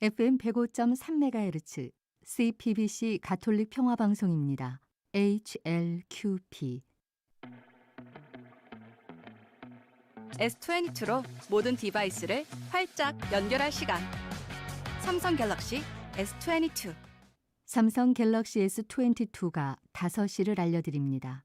FM 105.3MHz CPBC 가톨릭 평화방송입니다. HLQP S22로 모든 디바이스를 활짝 연결할 시간. 삼성 갤럭시 S22. 삼성 갤럭시 S22가 5시를 알려드립니다.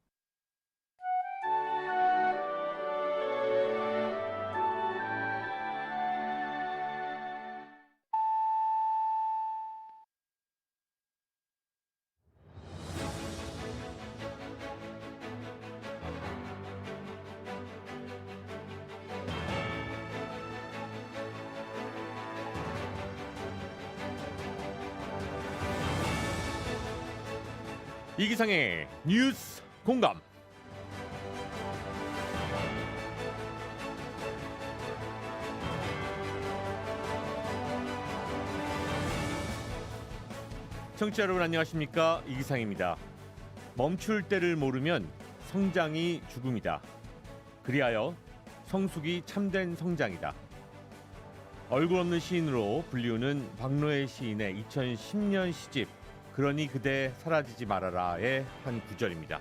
이기상의 뉴스 공감. 청취자 여러분 안녕하십니까? 이기상입니다. 멈출 때를 모르면 성장이 죽음이다. 그리하여 성숙이 참된 성장이다. 얼굴 없는 시인으로 불리우는 박노해 시인의 2010년 시집 그러니 그대 사라지지 말아라의 한 구절입니다.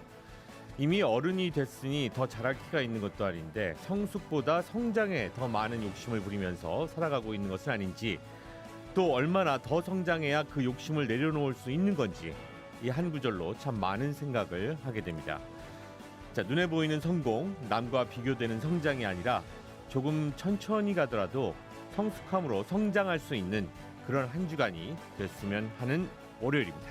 이미 어른이 됐으니 더 잘할 기가 있는 것도 아닌데 성숙보다 성장에 더 많은 욕심을 부리면서 살아가고 있는 것은 아닌지, 또 얼마나 더 성장해야 그 욕심을 내려놓을 수 있는 건지, 이 한 구절로 참 많은 생각을 하게 됩니다. 자, 눈에 보이는 성공, 남과 비교되는 성장이 아니라 조금 천천히 가더라도 성숙함으로 성장할 수 있는 그런 한 주간이 됐으면 하는 월요일입니다.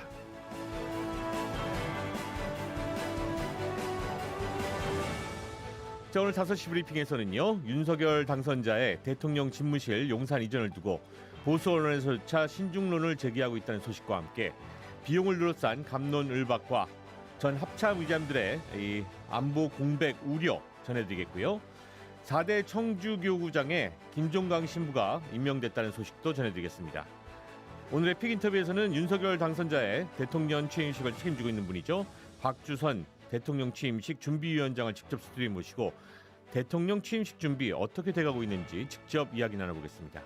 자, 오늘 5시 브리핑에서는요, 윤석열 당선자의 대통령 집무실 용산 이전을 두고 보수 언론에서조차 신중론을 제기하고 있다는 소식과 함께 비용을 둘러싼 갑론을박과 전 합참 의장들의 이 안보 공백 우려 전해드리겠고요. 4대 청주교구장에 김종강 신부가 임명됐다는 소식도 전해드리겠습니다. 오늘의 픽 인터뷰에서는 윤석열 당선자의 대통령 취임식을 책임지고 있는 분이죠. 박주선 대통령 취임식 준비위원장을 직접 스튜디오에 모시고 대통령 취임식 준비 어떻게 돼가고 있는지 직접 이야기 나눠보겠습니다.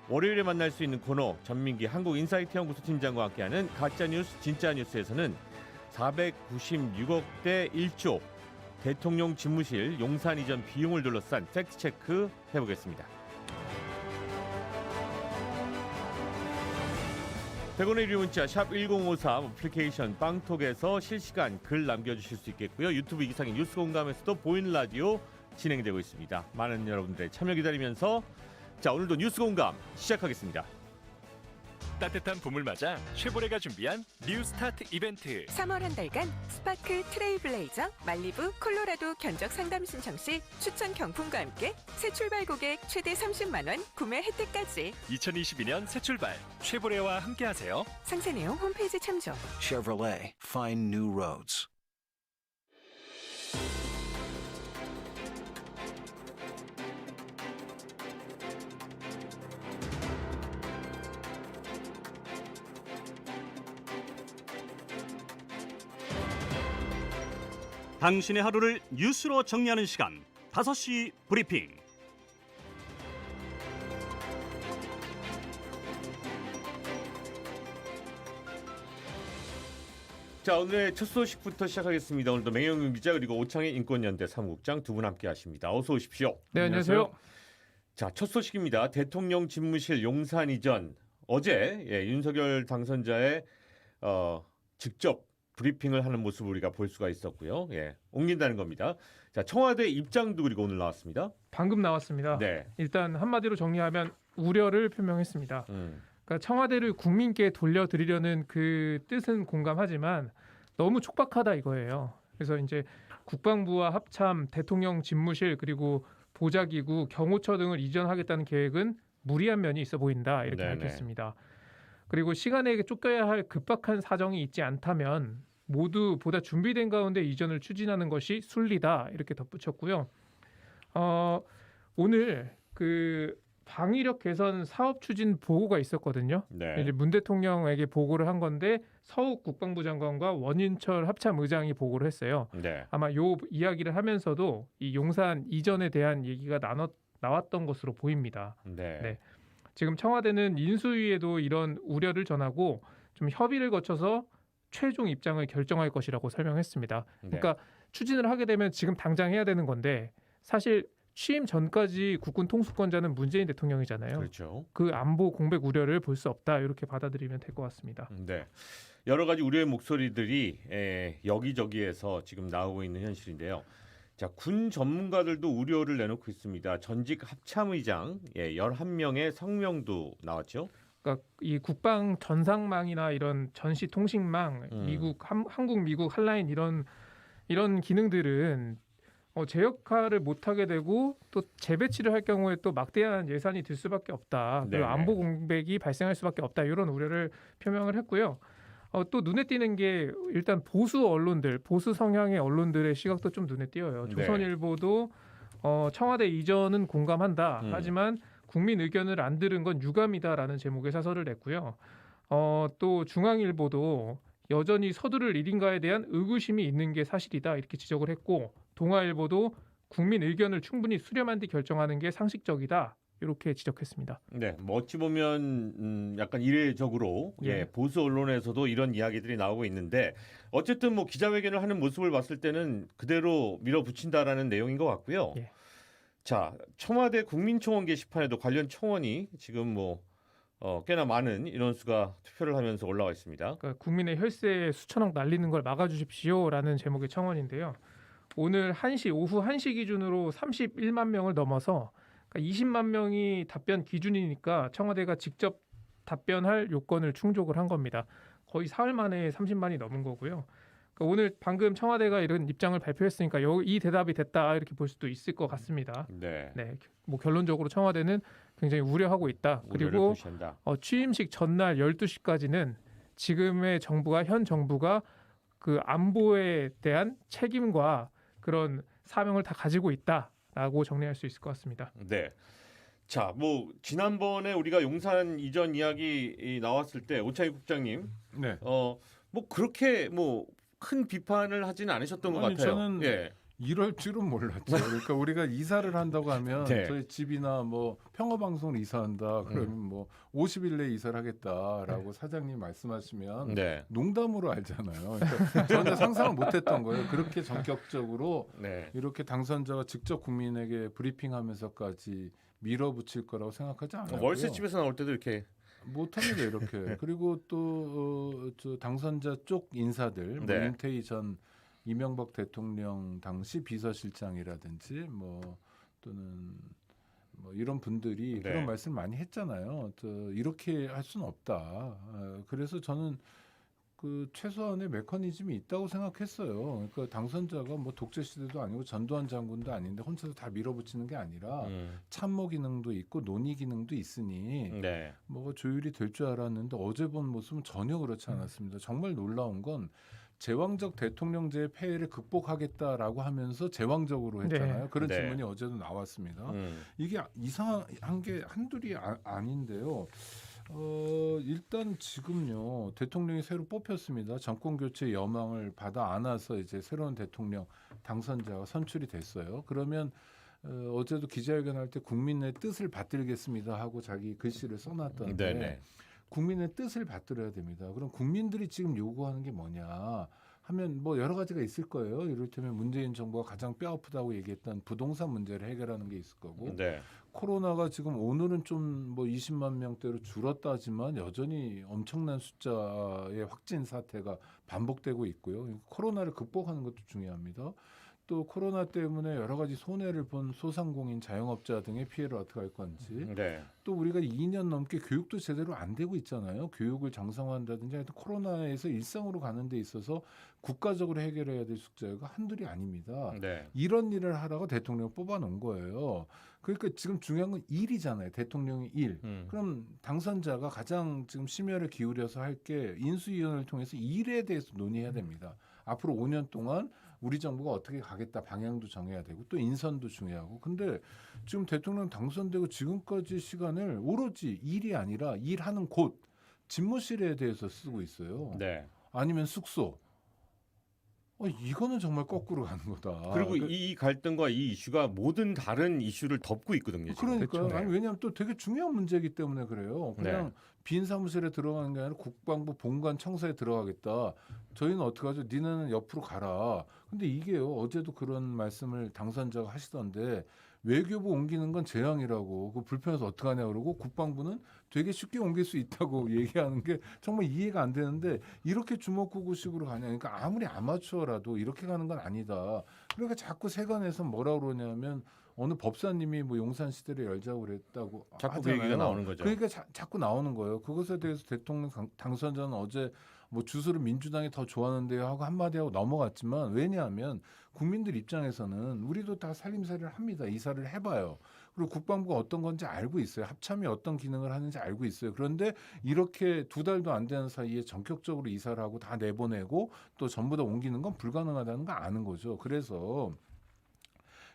월요일에 만날 수 있는 코너 전민기 한국인사이트 연구소 팀장과 함께하는 가짜뉴스 진짜뉴스에서는 496억대 1조 대통령 집무실 용산 이전 비용을 둘러싼 팩트체크 해보겠습니다. 100원의 유료 문자 샵 1053 어플리케이션 빵톡에서 실시간 글 남겨주실 수 있겠고요. 유튜브 이기상의 뉴스 공감에서도 보이는 라디오 진행되고 있습니다. 많은 여러분들의 참여 기다리면서 자, 오늘도 뉴스 공감 시작하겠습니다. 따뜻한 봄을 맞아 쉐보레가 준비한 뉴 스타트 이벤트. 3월 한 달간 스파크 트레일블레이저 말리부 콜로라도 견적 상담 신청 시 추천 경품과 함께 새 출발 고객 최대 30만 원 구매 혜택까지. 2022년 새 출발 쉐보레와 함께하세요. 상세 내용 홈페이지 참조. Chevrolet, find new roads. 당신의 하루를 뉴스로 정리하는 시간 5시 브리핑. 자, 오늘의 첫 소식부터 시작하겠습니다. 오늘도 맹영윤 기자 그리고 오창희 인권연대 사무국장 두 분 함께 하십니다. 어서 오십시오. 네, 안녕하세요. 자, 첫 소식입니다. 대통령 집무실 용산 이전. 어제 윤석열 당선자의 직접 브리핑을 하는 모습을 우리가 볼 수가 있었고요. 옮긴다는 겁니다. 자, 청와대 입장도 그리고 오늘 나왔습니다. 방금 나왔습니다. 네. 일단 한마디로 정리하면 우려를 표명했습니다. 그러니까 청와대를 국민께 돌려드리려는 그 뜻은 공감하지만 너무 촉박하다 이거예요. 그래서 이제 국방부와 합참, 대통령 집무실 그리고 보좌기구, 경호처 등을 이전하겠다는 계획은 무리한 면이 있어 보인다 이렇게 밝혔습니다. 그리고 시간에 쫓겨야 할 급박한 사정이 있지 않다면 모두 보다 준비된 가운데 이전을 추진하는 것이 순리다 이렇게 덧붙였고요. 오늘 그 방위력 개선 사업 추진 보고가 있었거든요. 네. 이제 문 대통령에게 보고를 한 건데 서욱 국방부 장관과 원인철 합참 의장이 보고를 했어요. 네. 아마 요 이야기를 하면서도 이 용산 이전에 대한 얘기가 나왔던 것으로 보입니다. 네. 네. 지금 청와대는 인수위에도 이런 우려를 전하고 좀 협의를 거쳐서 최종 입장을 결정할 것이라고 설명했습니다. 그러니까 추진을 하게 되면 지금 당장 해야 되는 건데 사실 취임 전까지 국군 통수권자는 문재인 대통령이잖아요. 그렇죠. 그 안보 공백 우려를 볼 수 없다 이렇게 받아들이면 될 것 같습니다. 네. 여러 가지 우려의 목소리들이 여기저기에서 지금 나오고 있는 현실인데요. 자, 군 전문가들도 우려를 내놓고 있습니다. 전직 합참의장 11명의 성명도 나왔죠. 그러니까 이 국방 전상망이나 이런 전시 통신망, 한국 미국 한라인 이런 기능들은 제 역할을 못하게 되고 또 재배치를 할 경우에 또 막대한 예산이 들 수밖에 없다. 그리고 네네. 안보 공백이 발생할 수밖에 없다. 이런 우려를 표명을 했고요. 또 눈에 띄는 게 일단 보수 언론들, 보수 성향의 언론들의 시각도 좀 눈에 띄어요. 네. 조선일보도 청와대 이전은 공감한다. 하지만 국민 의견을 안 들은 건 유감이다라는 제목의 사설을 냈고요. 또 중앙일보도 여전히 서두를 일인가에 대한 의구심이 있는 게 사실이다 이렇게 지적을 했고 동아일보도 국민 의견을 충분히 수렴한 뒤 결정하는 게 상식적이다 이렇게 지적했습니다. 네, 뭐 어찌 보면 약간 이례적으로 보수 언론에서도 이런 이야기들이 나오고 있는데 어쨌든 뭐 기자회견을 하는 모습을 봤을 때는 그대로 밀어붙인다라는 내용인 것 같고요. 예. 자, 청와대 국민청원 게시판에도 관련 청원이 지금 뭐 꽤나 많은 인원수가 투표를 하면서 올라와 있습니다. 그러니까 국민의 혈세에 수천억 날리는 걸 막아주십시오라는 제목의 청원인데요. 오늘 오후 1시 기준으로 31만 명을 넘어서 그러니까 20만 명이 답변 기준이니까 청와대가 직접 답변할 요건을 충족을 한 겁니다. 거의 사흘 만에 30만이 넘은 거고요. 그러니까 오늘 방금 청와대가 이런 입장을 발표했으니까 이 대답이 됐다 이렇게 볼 수도 있을 것 같습니다. 네. 뭐 결론적으로 청와대는 굉장히 우려하고 있다. 그리고 취임식 전날 12시까지는 지금의 정부가 현 정부가 그 안보에 대한 책임과 그런 사명을 다 가지고 있다라고 정리할 수 있을 것 같습니다. 네. 자, 뭐 지난번에 우리가 용산 이전 이야기 나왔을 때 오창희 국장님, 네. 뭐 그렇게 뭐 큰 비판을 하지는 않으셨던 것 같아요. 저는 이럴 줄은 몰랐죠. 그러니까 우리가 이사를 한다고 하면 저희 집이나 뭐 평화방송을 이사한다. 그러면 뭐 50일 내에 이사를 하겠다라고 사장님 말씀하시면 농담으로 알잖아요. 그러니까 전혀 상상을 못했던 거예요. 그렇게 전격적으로 이렇게 당선자가 직접 국민에게 브리핑하면서까지 밀어붙일 거라고 생각하지 않아요. 월세집에서 나올 때도 이렇게 못합니다 이렇게. 그리고 또 저 당선자 쪽 인사들, 뭐 임태희 전 이명박 대통령 당시 비서실장이라든지 뭐 또는 뭐 이런 분들이 그런 말씀 많이 했잖아요. 이렇게 할 수는 없다. 그래서 저는 그 최소한의 메커니즘이 있다고 생각했어요. 그러니까 당선자가 뭐 독재 시대도 아니고 전두환 장군도 아닌데 혼자서 다 밀어붙이는 게 아니라 참모 기능도 있고 논의 기능도 있으니 뭐가 조율이 될 줄 알았는데 어제 본 모습은 전혀 그렇지 않았습니다. 정말 놀라운 건 제왕적 대통령제의 폐해를 극복하겠다라고 하면서 제왕적으로 했잖아요. 그런 질문이 어제도 나왔습니다. 이게 이상한 게 한둘이 아닌데요. 일단 지금요 대통령이 새로 뽑혔습니다. 정권 교체 여망을 받아 안아서 이제 새로운 대통령 당선자가 선출이 됐어요. 그러면 어제도 기자회견할 때 국민의 뜻을 받들겠습니다 하고 자기 글씨를 써놨던데 국민의 뜻을 받들어야 됩니다. 그럼 국민들이 지금 요구하는 게 뭐냐 하면 뭐 여러 가지가 있을 거예요. 이를테면 문재인 정부가 가장 뼈아프다고 얘기했던 부동산 문제를 해결하는 게 있을 거고 코로나가 지금 오늘은 좀 뭐 20만 명대로 줄었다 하지만 여전히 엄청난 숫자의 확진 사태가 반복되고 있고요. 코로나를 극복하는 것도 중요합니다. 또 코로나 때문에 여러 가지 손해를 본 소상공인 자영업자 등의 피해를 어떻게 할 건지 또 우리가 2년 넘게 교육도 제대로 안 되고 있잖아요. 교육을 장성화한다든지 하여튼 코로나에서 일상으로 가는 데 있어서 국가적으로 해결해야 될 숙제가 한둘이 아닙니다. 이런 일을 하라고 대통령을 뽑아놓은 거예요. 그러니까 지금 중요한 건 일이잖아요. 대통령의 일. 그럼 당선자가 가장 지금 심혈을 기울여서 할 게 인수위원회를 통해서 일에 대해서 논의해야 됩니다. 앞으로 5년 동안 우리 정부가 어떻게 가겠다 방향도 정해야 되고 또 인선도 중요하고 근데 지금 대통령 당선되고 지금까지 시간을 오로지 일이 아니라 일하는 곳 집무실에 대해서 쓰고 있어요. 아니면 숙소 이거는 정말 거꾸로 가는 거다. 그리고 이 갈등과 이 이슈가 모든 다른 이슈를 덮고 있거든요. 지금. 그러니까요. 그렇죠. 아니, 왜냐하면 또 되게 중요한 문제이기 때문에 그래요. 그냥 네. 빈 사무실에 들어가는 게 아니라 국방부 본관 청사에 들어가겠다. 저희는 어떻게 하죠? 니네는 옆으로 가라. 근데 이게요. 어제도 그런 말씀을 당선자가 하시던데 외교부 옮기는 건 재앙이라고 그 불편해서 어떡하냐 그러고 국방부는 되게 쉽게 옮길 수 있다고 얘기하는 게 정말 이해가 안 되는데 이렇게 주먹구구식으로 가냐. 그러니까 아무리 아마추어라도 이렇게 가는 건 아니다. 그러니까 자꾸 세간에서 뭐라 그러냐면 어느 법사님이 뭐 용산 시대를 열자고 그랬다고 자꾸 그 하잖아요. 얘기가 나오는 거죠. 그러니까 자꾸 나오는 거예요. 그것에 대해서 대통령 당선자는 어제 뭐 주소를 민주당이 더 좋아하는데요 하고 한마디 하고 넘어갔지만 왜냐하면 국민들 입장에서는 우리도 다 살림살이를 합니다. 이사를 해봐요. 그리고 국방부가 어떤 건지 알고 있어요. 합참이 어떤 기능을 하는지 알고 있어요. 그런데 이렇게 2달도 안 되는 사이에 전격적으로 이사를 하고 다 내보내고 또 전부 다 옮기는 건 불가능하다는 거 아는 거죠. 그래서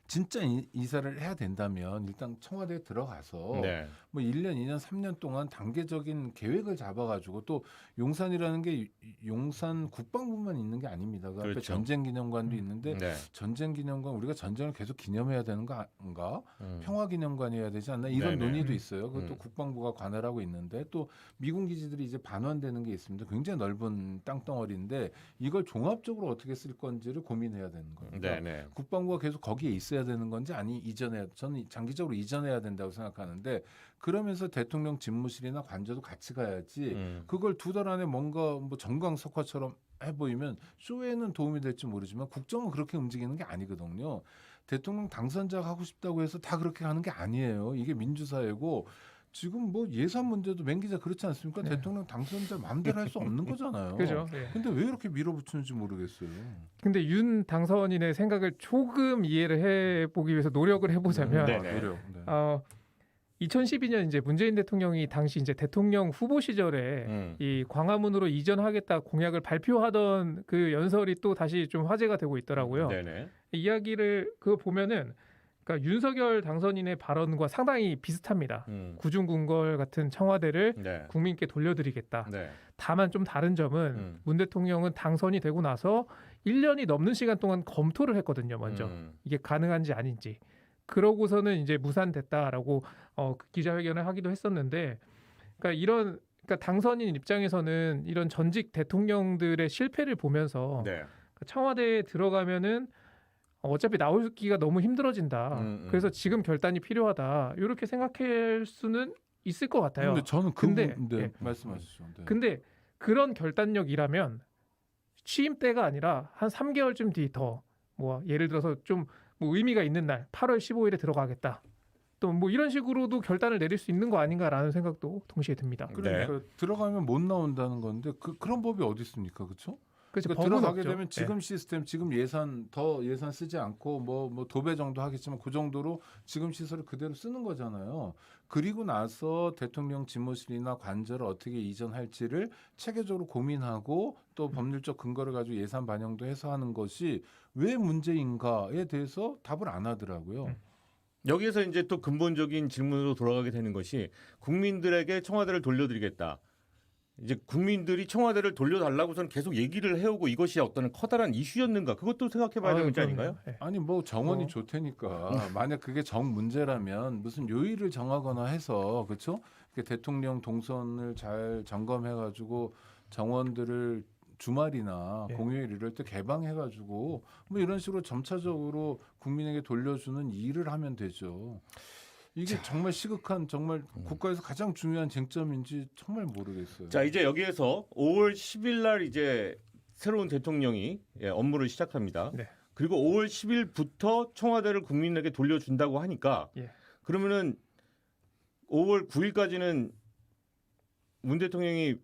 진짜 이사를 해야 된다면 일단 청와대에 들어가서 네. 뭐 1년, 2년, 3년 동안 단계적인 계획을 잡아가지고 또 용산이라는 게 용산 국방부만 있는 게 아닙니다. 그 앞에 그렇죠. 전쟁기념관도 있는데 네. 전쟁기념관 우리가 전쟁을 계속 기념해야 되는 거 아닌가? 평화기념관이어야 되지 않나? 이런 네네. 논의도 있어요. 그것도 국방부가 관할하고 있는데 또 미군 기지들이 이제 반환되는 게 있습니다. 굉장히 넓은 땅덩어리인데 이걸 종합적으로 어떻게 쓸 건지를 고민해야 되는 거예요. 그러니까 네. 국방부가 계속 거기에 있어야 되는 건지 아니 저는 장기적으로 이전해야 된다고 생각하는데 그러면서 대통령 집무실이나 관저도 같이 가야지 그걸 2달 안에 뭔가 뭐 정광석화처럼 해보이면 쇼에는 도움이 될지 모르지만 국정은 그렇게 움직이는 게 아니거든요. 대통령 당선자가 하고 싶다고 해서 다 그렇게 가는 게 아니에요. 이게 민주사회고 지금 뭐 예산 문제도 맹 기자 그렇지 않습니까? 네. 대통령 당선자 마음대로 할 수 없는 거잖아요. 그죠? 예. 근데 왜 이렇게 밀어붙이는지 모르겠어요. 근데 윤 당선인의 생각을 조금 이해를 해보기 위해서 노력을 해보자면 네네. 노력. 네. 2012년 이제 문재인 대통령이 당시 이제 대통령 후보 시절에 이 광화문으로 이전하겠다 공약을 발표하던 그 연설이 또 다시 좀 화제가 되고 있더라고요. 네네. 이야기를 그거 보면은 그러니까 윤석열 당선인의 발언과 상당히 비슷합니다. 구중궁궐 같은 청와대를 네. 국민께 돌려드리겠다. 네. 다만 좀 다른 점은 문 대통령은 당선이 되고 나서 1년이 넘는 시간 동안 검토를 했거든요. 먼저 이게 가능한지 아닌지. 그러고서는 이제 무산됐다라고 그 기자회견을 하기도 했었는데, 그러니까 당선인 입장에서는 이런 전직 대통령들의 실패를 보면서 네. 청와대에 들어가면은 어차피 나오기가 너무 힘들어진다. 그래서 지금 결단이 필요하다. 이렇게 생각할 수는 있을 것 같아요. 근데 저는 예. 말씀하시죠. 네. 근데 그런 결단력이라면 취임 때가 아니라 한 3개월쯤 뒤 더 뭐 예를 들어서 좀 뭐 의미가 있는 날 8월 15일에 들어가겠다. 또 뭐 이런 식으로도 결단을 내릴 수 있는 거 아닌가라는 생각도 동시에 듭니다. 그러니까 들어가면 못 나온다는 건데 그런 법이 어디 있습니까, 그렇죠? 그렇죠. 그러니까 법은 들어가게 없죠. 되면 지금 시스템, 지금 예산 쓰지 않고 뭐 도배 정도 하겠지만 그 정도로 지금 시설을 그대로 쓰는 거잖아요. 그리고 나서 대통령 집무실이나 관저를 어떻게 이전할지를 체계적으로 고민하고 또 법률적 근거를 가지고 예산 반영도 해서 하는 것이 왜 문제인가에 대해서 답을 안 하더라고요. 여기에서 이제 또 근본적인 질문으로 돌아가게 되는 것이 국민들에게 청와대를 돌려드리겠다. 이제 국민들이 청와대를 돌려달라고서는 계속 얘기를 해오고 이것이 어떤 커다란 이슈였는가 그것도 생각해봐야 되는 게 아닌가요? 네. 아니 뭐 정원이 좋다니까 만약 그게 정 문제라면 무슨 요일을 정하거나 해서 그렇죠? 대통령 동선을 잘 점검해가지고 정원들을 주말이나 공휴일 이럴 때 개방해가지고 뭐 이런 식으로 점차적으로 국민에게 돌려주는 일을 하면 되죠. 이게 정말 시급한 정말 국가에서 가장 중요한 쟁점인지 정말 모르겠어요. 자 이제 여기에서 5월 10일 날 이제 새로운 대통령이 업무를 시작합니다. 네. 그리고 5월 10일부터 청와대를 국민에게 돌려준다고 하니까 그러면은 5월 9일까지는 문 대통령이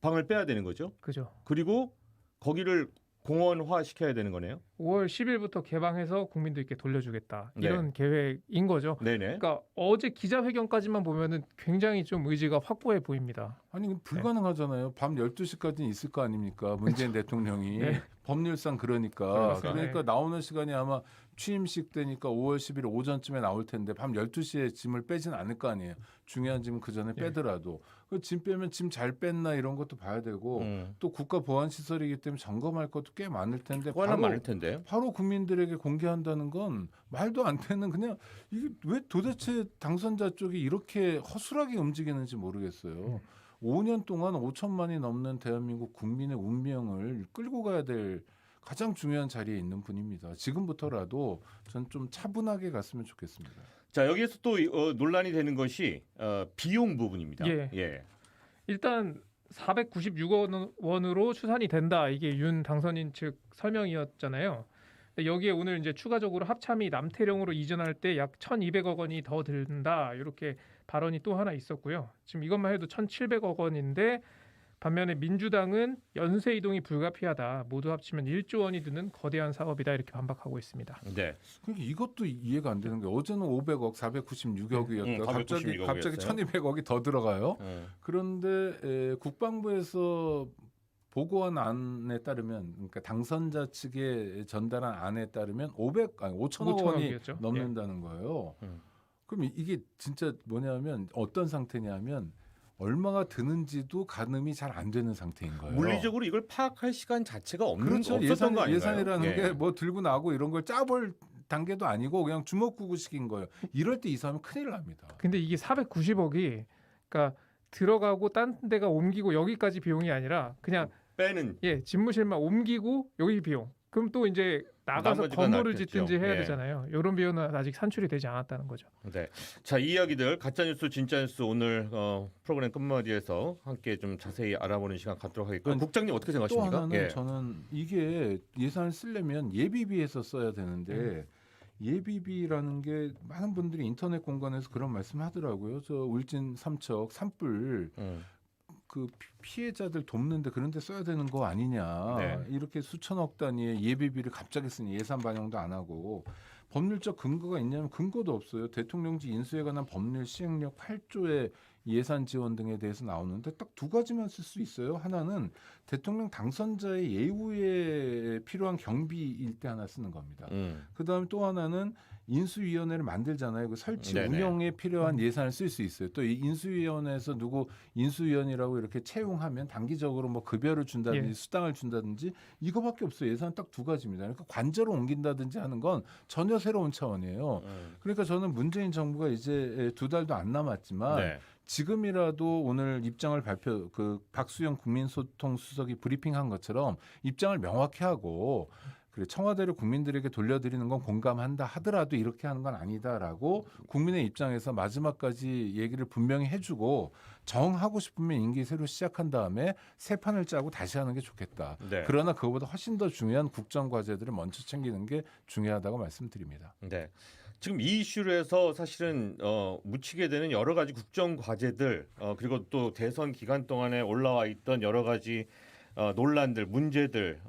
방을 빼야 되는 거죠. 그죠. 그리고 거기를 공원화 시켜야 되는 거네요. 5월 10일부터 개방해서 국민들께 돌려주겠다 네. 이런 계획인 거죠. 네네. 그러니까 어제 기자회견까지만 보면은 굉장히 좀 의지가 확고해 보입니다. 아니 불가능하잖아요. 밤 12시까지는 있을 거 아닙니까? 문재인 대통령이 네. 법률상 그러니까. 그렇습니다. 그러니까 나오는 시간이 아마 취임식 때니까 5월 10일 오전쯤에 나올 텐데 밤 12시에 짐을 빼진 않을 거 아니에요. 중요한 짐은 그 전에 빼더라도. 그 짐 빼면 짐 잘 뺐나 이런 것도 봐야 되고 또 국가 보안 시설이기 때문에 점검할 것도 꽤 많을 텐데 워낙 많을 텐데. 바로 국민들에게 공개한다는 건 말도 안 되는 그냥 이게 왜 도대체 당선자 쪽이 이렇게 허술하게 움직이는지 모르겠어요. 5년 동안 5천만이 넘는 대한민국 국민의 운명을 끌고 가야 될 가장 중요한 자리에 있는 분입니다. 지금부터라도 전 좀 차분하게 갔으면 좋겠습니다. 자, 여기에서 또 논란이 되는 것이 비용 부분입니다. 예. 일단 496억 원으로 추산이 된다. 이게 윤 당선인 측 설명이었잖아요. 근데 여기에 오늘 이제 추가적으로 합참이 남태령으로 이전할 때 약 1,200억 원이 더 든다. 이렇게 발언이 또 하나 있었고요. 지금 이것만 해도 1,700억 원인데 반면에 민주당은 연쇄 이동이 불가피하다. 모두 합치면 1조 원이 드는 거대한 사업이다. 이렇게 반박하고 있습니다. 네. 그러니까 이것도 이해가 안 되는 게 어제는 500억, 496억이었다. 갑자기 1,200억이 더 들어가요. 그런데 국방부에서 보고한 안에 따르면, 그러니까 당선자 측에 전달한 안에 따르면 5천억 원이 넘는다는 거예요. 그럼 이게 진짜 뭐냐면 어떤 상태냐면 얼마가 드는지도 가늠이 잘 안 되는 상태인 거예요. 물리적으로 이걸 파악할 시간 자체가 그렇죠. 없었던 거 아닌가요? 예산이라는 게 뭐 들고 나고 이런 걸 짜볼 단계도 아니고 그냥 주먹구구식인 거예요. 이럴 때 이사하면 큰일 납니다. 근데 이게 490억이 그러니까 들어가고 딴 데가 옮기고 여기까지 비용이 아니라 그냥 빼는 집무실만 옮기고 여기 비용. 그럼 또 이제 나가서 건물을 짓든지 해야 되잖아요. 이런 비용은 아직 산출이 되지 않았다는 거죠. 네. 자, 이 이야기들 가짜뉴스 진짜뉴스 오늘 프로그램 끝마디에서 함께 좀 자세히 알아보는 시간 갖도록 하겠고요. 국장님 어떻게 생각하십니까? 또 하나는 저는 이게 예산을 쓰려면 예비비에서 써야 되는데 예비비라는 게 많은 분들이 인터넷 공간에서 그런 말씀하더라고요. 저 울진 삼척 산불 그 피해자들 돕는데 그런 데 써야 되는 거 아니냐. 네. 이렇게 수천억 단위의 예비비를 갑자기 쓰니 예산 반영도 안 하고 법률적 근거가 있냐면 근거도 없어요. 대통령직 인수에 관한 법률 시행령 8조의 예산 지원 등에 대해서 나오는데 딱 두 가지만 쓸 수 있어요. 하나는 대통령 당선자의 예우에 필요한 경비일 때 하나 쓰는 겁니다. 그다음에 또 하나는 인수위원회를 만들잖아요. 그 설치 운영에 필요한 예산을 쓸 수 있어요. 또 이 인수위원회에서 누구 인수위원이라고 이렇게 채용하면 단기적으로 뭐 급여를 준다든지 수당을 준다든지 이거밖에 없어요. 예산 딱 두 가지입니다. 그러니까 관저로 옮긴다든지 하는 건 전혀 새로운 차원이에요. 그러니까 저는 문재인 정부가 이제 2달도 안 남았지만 지금이라도 오늘 입장을 그 박수영 국민소통 수석이 브리핑한 것처럼 입장을 명확히 하고 그래 청와대를 국민들에게 돌려드리는 건 공감한다 하더라도 이렇게 하는 건 아니다라고 국민의 입장에서 마지막까지 얘기를 분명히 해주고 정하고 싶으면 임기 새로 시작한 다음에 새 판을 짜고 다시 하는 게 좋겠다. 그러나 그거보다 훨씬 더 중요한 국정 과제들을 먼저 챙기는 게 중요하다고 말씀드립니다. 네. 지금 이 이슈로 해서 사실은 묻히게 되는 여러 가지 국정 과제들 그리고 또 대선 기간 동안에 올라와 있던 여러 가지 논란들, 문제들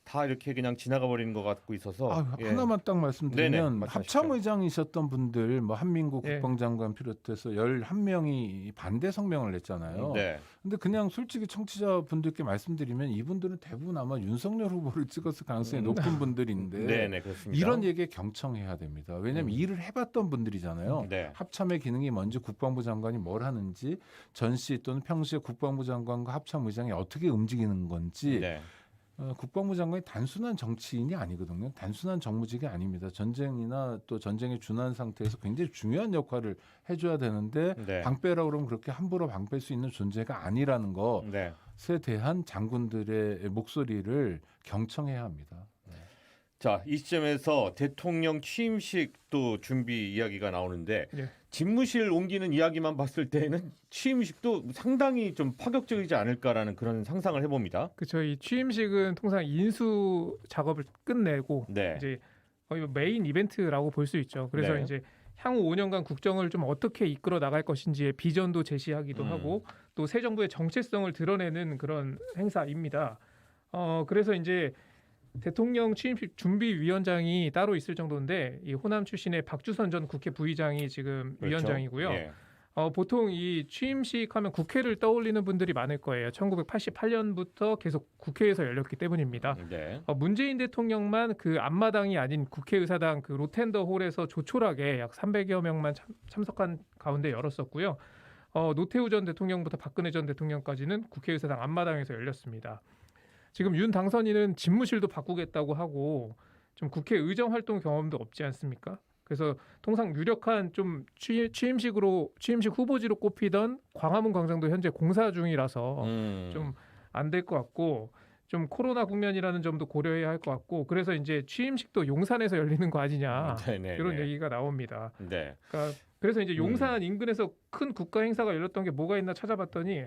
다 이렇게 그냥 지나가 버리는 것 같고 있어서 하나만 딱 말씀드리면 합참의장이셨던 분들 뭐 한민구 국방장관 비롯해서 11명이 반대 성명을 냈잖아요. 근데 그냥 솔직히 청취자분들께 말씀드리면 이분들은 대부분 아마 윤석열 후보를 찍었을 가능성이 높은 분들인데 이런 얘기에 경청해야 됩니다. 왜냐하면 일을 해봤던 분들이잖아요. 합참의 기능이 뭔지 국방부 장관이 뭘 하는지 전시 또는 평시에 국방부 장관과 합참의장이 어떻게 움직이는 건지 국방부 장관이 단순한 정치인이 아니거든요. 단순한 정무직이 아닙니다. 전쟁이나 또 전쟁에 준한 상태에서 굉장히 중요한 역할을 해줘야 되는데 방패라고 그러면 그렇게 함부로 방패일 수 있는 존재가 아니라는 것에 대한 장군들의 목소리를 경청해야 합니다. 자, 이 시점에서 대통령 취임식도 준비 이야기가 나오는데 집무실 옮기는 이야기만 봤을 때는 취임식도 상당히 좀 파격적이지 않을까라는 그런 상상을 해봅니다. 그렇죠. 이 취임식은 통상 인수 작업을 끝내고 이제 거의 메인 이벤트라고 볼 수 있죠. 그래서 이제 향후 5년간 국정을 좀 어떻게 이끌어 나갈 것인지의 비전도 제시하기도 하고 또 새 정부의 정체성을 드러내는 그런 행사입니다. 그래서 이제 대통령 취임식 준비위원장이 따로 있을 정도인데 이 호남 출신의 박주선 전 국회 부의장이 지금 그렇죠. 위원장이고요. 예. 보통 이 취임식 하면 국회를 떠올리는 분들이 많을 거예요. 1988년부터 계속 국회에서 열렸기 때문입니다. 네. 문재인 대통령만 그 앞마당이 아닌 국회의사당 그 로텐더 홀에서 조촐하게 약 300여 명만 참석한 가운데 열었었고요. 노태우 전 대통령부터 박근혜 전 대통령까지는 국회의사당 앞마당에서 열렸습니다. 지금 윤 당선인은 집무실도 바꾸겠다고 하고 좀 국회 의정 활동 경험도 없지 않습니까? 그래서 통상 유력한 좀 취임식 후보지로 꼽히던 광화문 광장도 현재 공사 중이라서 좀 안 될 것 같고 좀 코로나 국면이라는 점도 고려해야 할 것 같고 그래서 이제 취임식도 용산에서 열리는 거 아니냐 이런 얘기가 나옵니다. 네. 그래서 이제 용산 인근에서 큰 국가 행사가 열렸던 게 뭐가 있나 찾아봤더니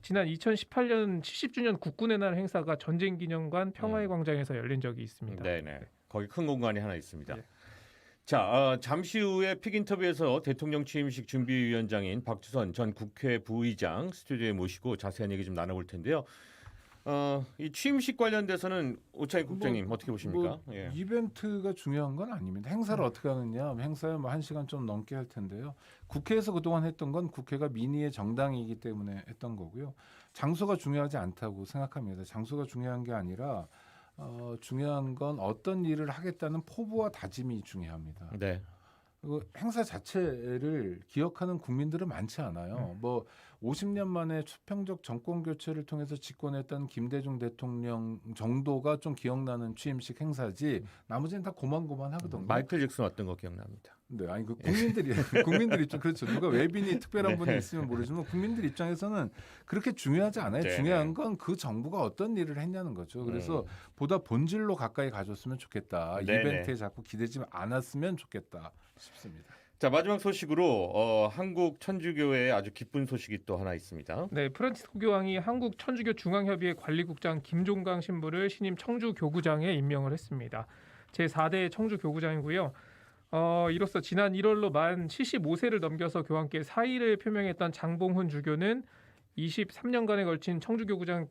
지난 2018년 70주년 국군의 날 행사가 전쟁기념관 평화의 광장에서 열린 적이 있습니다. 네네. 거기 큰 공간이 하나 있습니다. 네. 자, 잠시 후에 픽 인터뷰에서 대통령 취임식 준비위원장인 박주선 전 국회 부의장 스튜디오에 모시고 자세한 얘기 좀 나눠볼 텐데요. 이 취임식 관련돼서는 오차익 국장님 어떻게 보십니까? 예. 이벤트가 중요한 건 아닙니다. 행사를 어떻게 하느냐, 행사에 뭐 1시간 좀 넘게 할 텐데요. 국회에서 그동안 했던 건 국회가 민의의 정당이기 때문에 했던 거고요. 장소가 중요하지 않다고 생각합니다. 장소가 중요한 게 아니라 중요한 건 어떤 일을 하겠다는 포부와 다짐이 중요합니다. 네. 그리고 행사 자체를 기억하는 국민들은 많지 않아요. 뭐 50년 만에 수평적 정권 교체를 통해서 집권했던 김대중 대통령 정도가 좀 기억나는 취임식 행사지 나머지는 다 고만고만하거든요. 마이클 잭슨 왔던 거 기억납니다. 네, 아니 그 국민들이 좀 그렇죠. 누가 외빈이 특별한 분이 있으면 모르지만 국민들 입장에서는 그렇게 중요하지 않아요. 네. 중요한 건 그 정부가 어떤 일을 했냐는 거죠. 그래서 보다 본질로 가까이 가줬으면 좋겠다. 네네. 이벤트에 자꾸 기대지 않았으면 좋겠다 싶습니다. 자, 마지막 소식으로 한국 천주교회에 아주 기쁜 소식이 또 하나 있습니다. 네, 프란치스코 교황이 한국 천주교 중앙협의회 관리국장 김종강 신부를 신임 청주교구장에 임명을 했습니다. 제4대 청주교구장이고요. 이로써 지난 1월로 만 75세를 넘겨서 교황께 사의를 표명했던 장봉훈 주교는 23년간에 걸친 청주교구장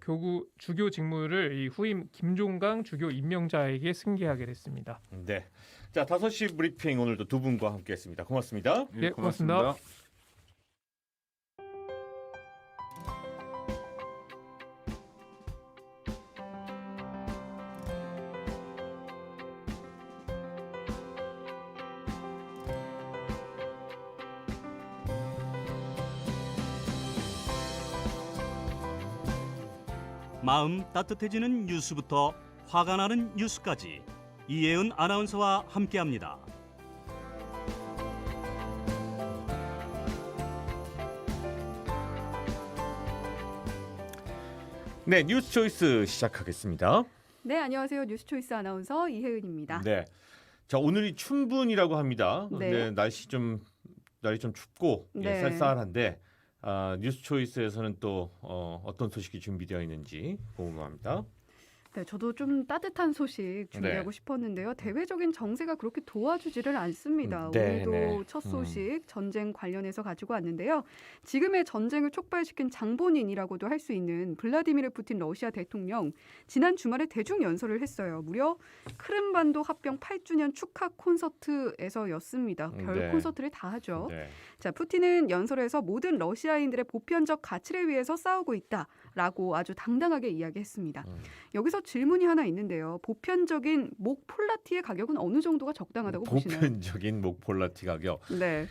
주교 직무를 이 후임 김종강 주교 임명자에게 승계하게 됐습니다. 네. 자, 5시 브리핑 오늘도 두 분과 함께했습니다. 고맙습니다. 네, 고맙습니다. 마음 따뜻해지는 뉴스부터 화가 나는 뉴스까지 이혜은 아나운서와 함께합니다. 네, 뉴스 초이스 시작하겠습니다. 네, 안녕하세요. 뉴스초이스 아나운서 이혜은입니다. 네. 자, 오늘이 춘분이라고 합니다. 네. 네, 날이 좀 춥고 네. 쌀쌀한데 뉴스 초이스에서는 또 어떤 소식이 준비되어 있는지 궁금합니다. 네, 저도 좀 따뜻한 소식 준비하고 싶었는데요. 대외적인 정세가 그렇게 도와주지를 않습니다. 네, 오늘도 네. 첫 소식 전쟁 관련해서 가지고 왔는데요. 지금의 전쟁을 촉발시킨 장본인이라고도 할 수 있는 블라디미르 푸틴 러시아 대통령 지난 주말에 대중 연설을 했어요. 무려 크림반도 합병 8주년 축하 콘서트에서였습니다. 별 네. 콘서트를 다 하죠. 네. 자, 푸틴은 연설에서 모든 러시아인들의 보편적 가치를 위해서 싸우고 있다라고 아주 당당하게 이야기했습니다. 여기서 질문이 하나 있는데요. 보편적인 목 폴라티의 가격은 어느 정도가 적당하다고 보시나요? 보편적인 목 폴라티 가격 네.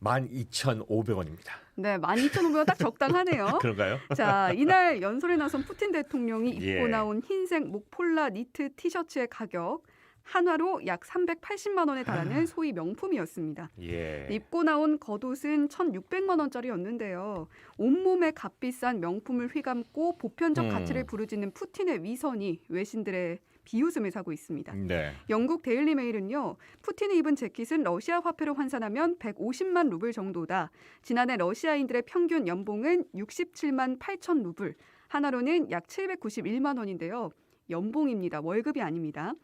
12,500원입니다. 네, 12,500원 딱 적당하네요. 그런가요? 자, 이날 연설에 나선 푸틴 대통령이 입고 예. 나온 흰색 목폴라 니트 티셔츠의 가격 한화로 약 380만 원에 달하는 소위 명품이었습니다. 예. 입고 나온 겉옷은 1,600만 원짜리였는데요. 온몸에 값비싼 명품을 휘감고 보편적 가치를 부르짖는 푸틴의 위선이 외신들의 비웃음을 사고 있습니다. 네. 영국 데일리 메일은요. 푸틴이 입은 재킷은 러시아 화폐로 환산하면 150만 루블 정도다. 지난해 러시아인들의 평균 연봉은 67만 8천 루블. 하나로는 약 791만 원인데요. 연봉입니다. 월급이 아닙니다.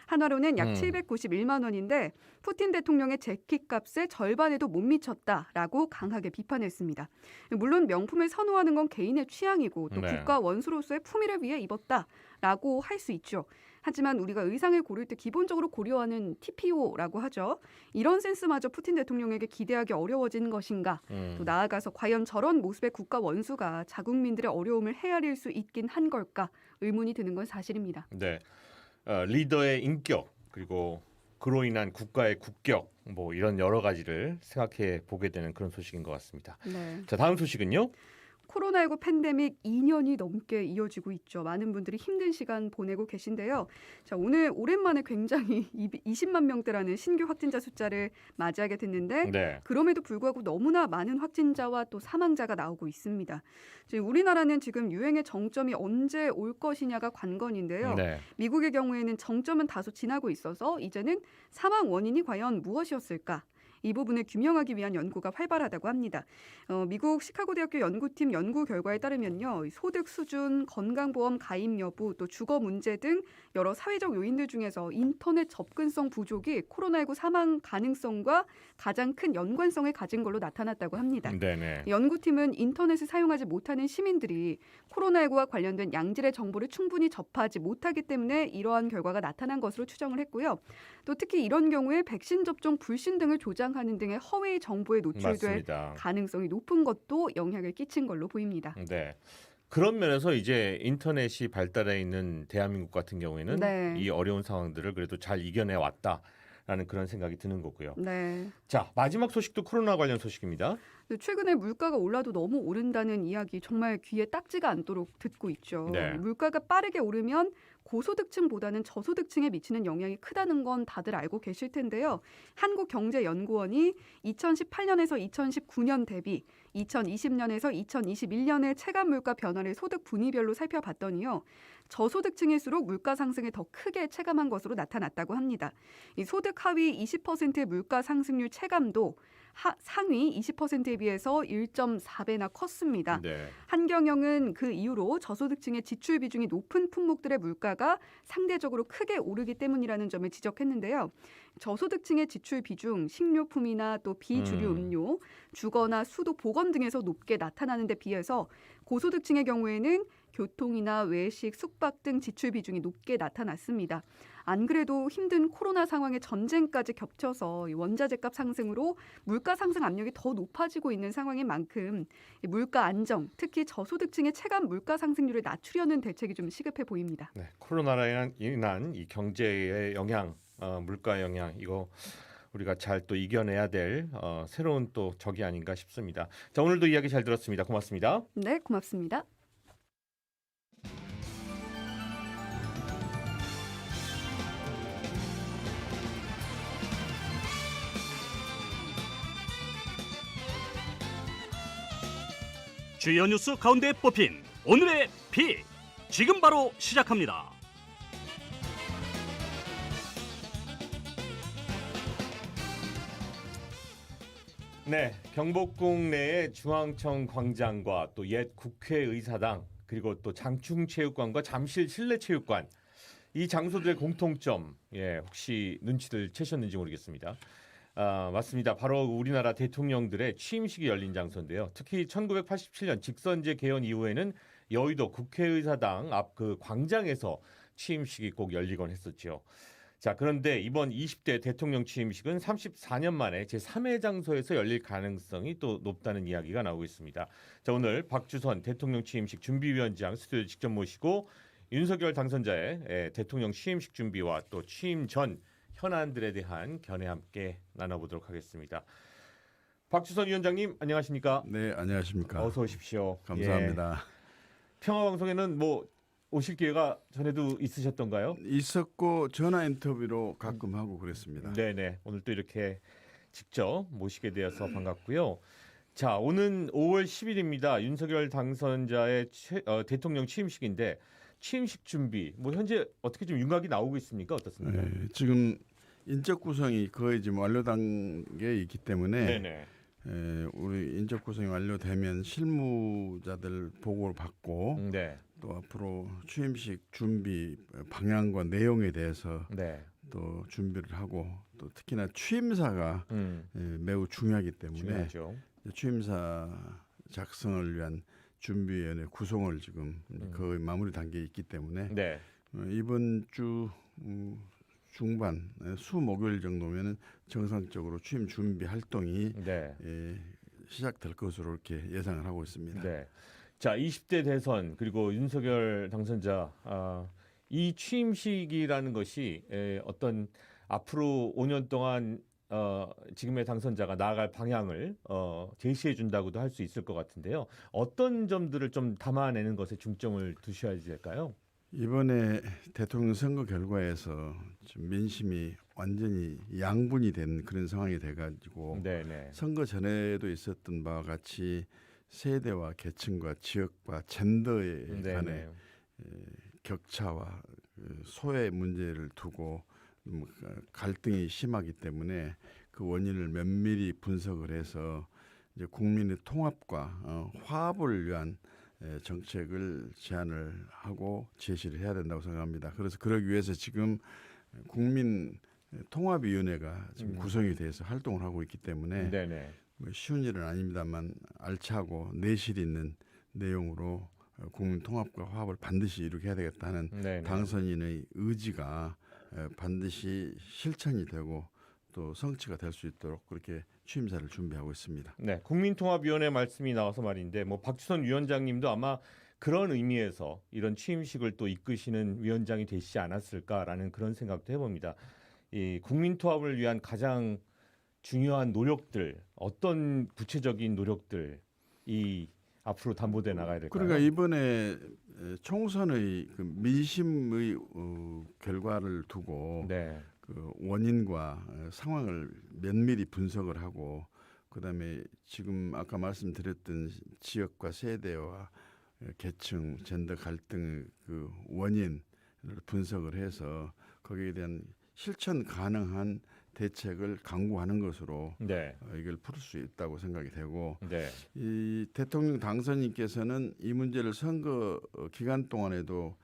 한화로는 약 791만 원인데 푸틴 대통령의 재킷값의 절반에도 못 미쳤다라고 강하게 비판했습니다. 물론 명품을 선호하는 건 개인의 취향이고 또 네. 국가 원수로서의 품위를 위해 입었다라고 할 수 있죠. 하지만 우리가 의상을 고를 때 기본적으로 고려하는 TPO라고 하죠. 이런 센스마저 푸틴 대통령에게 기대하기 어려워진 것인가? 또 나아가서 과연 저런 모습의 국가 원수가 자국민들의 어려움을 헤아릴 수 있긴 한 걸까? 의문이 드는 건 사실입니다. 네, 리더의 인격 그리고 그로 인한 국가의 국격 뭐 이런 여러 가지를 생각해 보게 되는 그런 소식인 것 같습니다. 네. 자, 다음 소식은요. 코로나19 팬데믹 2년이 넘게 이어지고 있죠. 많은 분들이 힘든 시간 보내고 계신데요. 자, 오늘 오랜만에 굉장히 20만 명대라는 신규 확진자 숫자를 맞이하게 됐는데 네. 그럼에도 불구하고 너무나 많은 확진자와 또 사망자가 나오고 있습니다. 우리나라는 지금 유행의 정점이 언제 올 것이냐가 관건인데요. 네. 미국의 경우에는 정점은 다소 지나고 있어서 이제는 사망 원인이 과연 무엇이었을까? 이 부분을 규명하기 위한 연구가 활발하다고 합니다. 미국 시카고대학교 연구팀 연구 결과에 따르면요. 소득 수준, 건강보험 가입 여부, 또 주거 문제 등 여러 사회적 요인들 중에서 인터넷 접근성 부족이 코로나19 사망 가능성과 가장 큰 연관성을 가진 걸로 나타났다고 합니다. 네네. 연구팀은 인터넷을 사용하지 못하는 시민들이 코로나19와 관련된 양질의 정보를 충분히 접하지 못하기 때문에 이러한 결과가 나타난 것으로 추정을 했고요. 또 특히 이런 경우에 백신 접종 불신 등을 조장하는 등의 허위 정보에 노출될 맞습니다. 가능성이 높은 것도 영향을 끼친 걸로 보입니다. 네. 그런 면에서 이제 인터넷이 발달해 있는 대한민국 같은 경우에는 네. 이 어려운 상황들을 그래도 잘 이겨내 왔다라는 그런 생각이 드는 거고요. 네. 자, 마지막 소식도 코로나 관련 소식입니다. 최근에 물가가 올라도 너무 오른다는 이야기 정말 귀에 딱지가 않도록 듣고 있죠. 네. 물가가 빠르게 오르면 고소득층보다는 저소득층에 미치는 영향이 크다는 건 다들 알고 계실 텐데요. 한국경제연구원이 2018년에서 2019년 대비 2020년에서 2021년의 체감 물가 변화를 소득 분위별로 살펴봤더니요. 저소득층일수록 물가 상승을 더 크게 체감한 것으로 나타났다고 합니다. 이 소득 하위 20%의 물가 상승률 체감도 상위 20%에 비해서 1.4배나 컸습니다. 네. 한경영은 그 이후로 저소득층의 지출 비중이 높은 품목들의 물가가 상대적으로 크게 오르기 때문이라는 점을 지적했는데요. 저소득층의 지출 비중, 식료품이나 또 비주류 음료, 주거나 수도, 보건 등에서 높게 나타나는 데 비해서 고소득층의 경우에는 교통이나 외식, 숙박 등 지출 비중이 높게 나타났습니다. 안 그래도 힘든 코로나 상황에 전쟁까지 겹쳐서 원자재값 상승으로 물가 상승 압력이 더 높아지고 있는 상황인 만큼 물가 안정, 특히 저소득층의 체감 물가 상승률을 낮추려는 대책이 좀 시급해 보입니다. 네. 코로나로 인한 이 경제의 영향, 물가 영향 이거 우리가 잘 또 이겨내야 될 새로운 또 적이 아닌가 싶습니다. 자, 오늘도 이야기 잘 들었습니다. 고맙습니다. 네, 고맙습니다. 주요 뉴스 가운데 뽑힌 오늘의 픽 지금 바로 시작합니다. 네, 경복궁 내의 중앙청 광장과 또 옛 국회의사당 그리고 또 장충체육관과 잠실 실내체육관 이 장소들의 공통점 혹시 눈치를 채셨는지 모르겠습니다. 맞습니다. 바로 우리나라 대통령들의 취임식이 열린 장소인데요. 특히 1987년 직선제 개헌 이후에는 여의도 국회의사당 앞 그 광장에서 취임식이 꼭 열리곤 했었죠. 자, 그런데 이번 20대 대통령 취임식은 34년 만에 제3회 장소에서 열릴 가능성이 또 높다는 이야기가 나오고 있습니다. 자, 오늘 박주선 대통령 취임식 준비위원장 스튜디오에 직접 모시고 윤석열 당선자의 대통령 취임식 준비와 또 취임 전 현안들에 대한 견해 함께 나눠보도록 하겠습니다. 박주선 위원장님 안녕하십니까? 네, 안녕하십니까? 어서 오십시오. 감사합니다. 평화방송에는 뭐 오실 기회가 전에도 있으셨던가요? 있었고 전화 인터뷰로 가끔 하고 그랬습니다. 네네. 오늘 또 이렇게 직접 모시게 되어서 반갑고요. 자, 오는 5월 10일입니다. 윤석열 당선자의 대통령 취임식인데 취임식 준비 뭐 현재 어떻게 좀 윤곽이 나오고 있습니까? 어떻습니까? 네, 지금 인적 구성이 거의 지금 완료 단계에 있기 때문에 네네. 우리 인적 구성이 완료되면 실무자들 보고를 받고 네. 또 앞으로 취임식 준비 방향과 내용에 대해서 네. 또 준비를 하고 또 특히나 취임사가 매우 중요하기 때문에 중요하죠. 취임사 작성을 위한 준비위원회 구성을 지금 거의 마무리 단계에 있기 때문에 네. 이번 주 중반 수목요일 정도면은 정상적으로 취임 준비 활동이 네. 시작될 것으로 이렇게 예상을 하고 있습니다. 네. 자, 20대 대선 그리고 윤석열 당선자 이 취임식이라는 것이 어떤 앞으로 5년 동안 지금의 당선자가 나아갈 방향을 제시해 준다고도 할 수 있을 것 같은데요. 어떤 점들을 좀 담아내는 것에 중점을 두셔야 될까요? 이번에 대통령 선거 결과에서 좀 민심이 완전히 양분이 된 그런 상황이 돼가지고 네네. 선거 전에도 있었던 바와 같이 세대와 계층과 지역과 젠더에 간의 격차와 소외 문제를 두고 갈등이 심하기 때문에 그 원인을 면밀히 분석을 해서 이제 국민의 통합과 화합을 위한 정책을 제안을 하고 제시를 해야 된다고 생각합니다. 그래서 그러기 위해서 지금 국민 통합위원회가 지금 구성이 돼서 활동을 하고 있기 때문에 뭐 쉬운 일은 아닙니다만 알차고 내실 있는 내용으로 국민 통합과 화합을 반드시 이루게 해야 되겠다는 당선인의 의지가 반드시 실천이 되고 또 성취가 될 수 있도록 그렇게 취임사를 준비하고 있습니다. 네, 국민통합위원회 말씀이 나와서 말인데 뭐 박지선 위원장님도 아마 그런 의미에서 이런 취임식을 또 이끄시는 위원장이 되시지 않았을까라는 그런 생각도 해봅니다. 이 국민통합을 위한 가장 중요한 노력들, 어떤 구체적인 노력들이 앞으로 담보돼 나가야 될까요? 그러니까 이번에 총선의 그 민심의 결과를 두고 그 원인과 상황을 면밀히 분석을 하고 그다음에 지금 아까 말씀드렸던 지역과 세대와 계층, 젠더 갈등의 그 원인을 분석을 해서 거기에 대한 실천 가능한 대책을 강구하는 것으로 이걸 풀 수 있다고 생각이 되고 이 대통령 당선인께서는 이 문제를 선거 기간 동안에도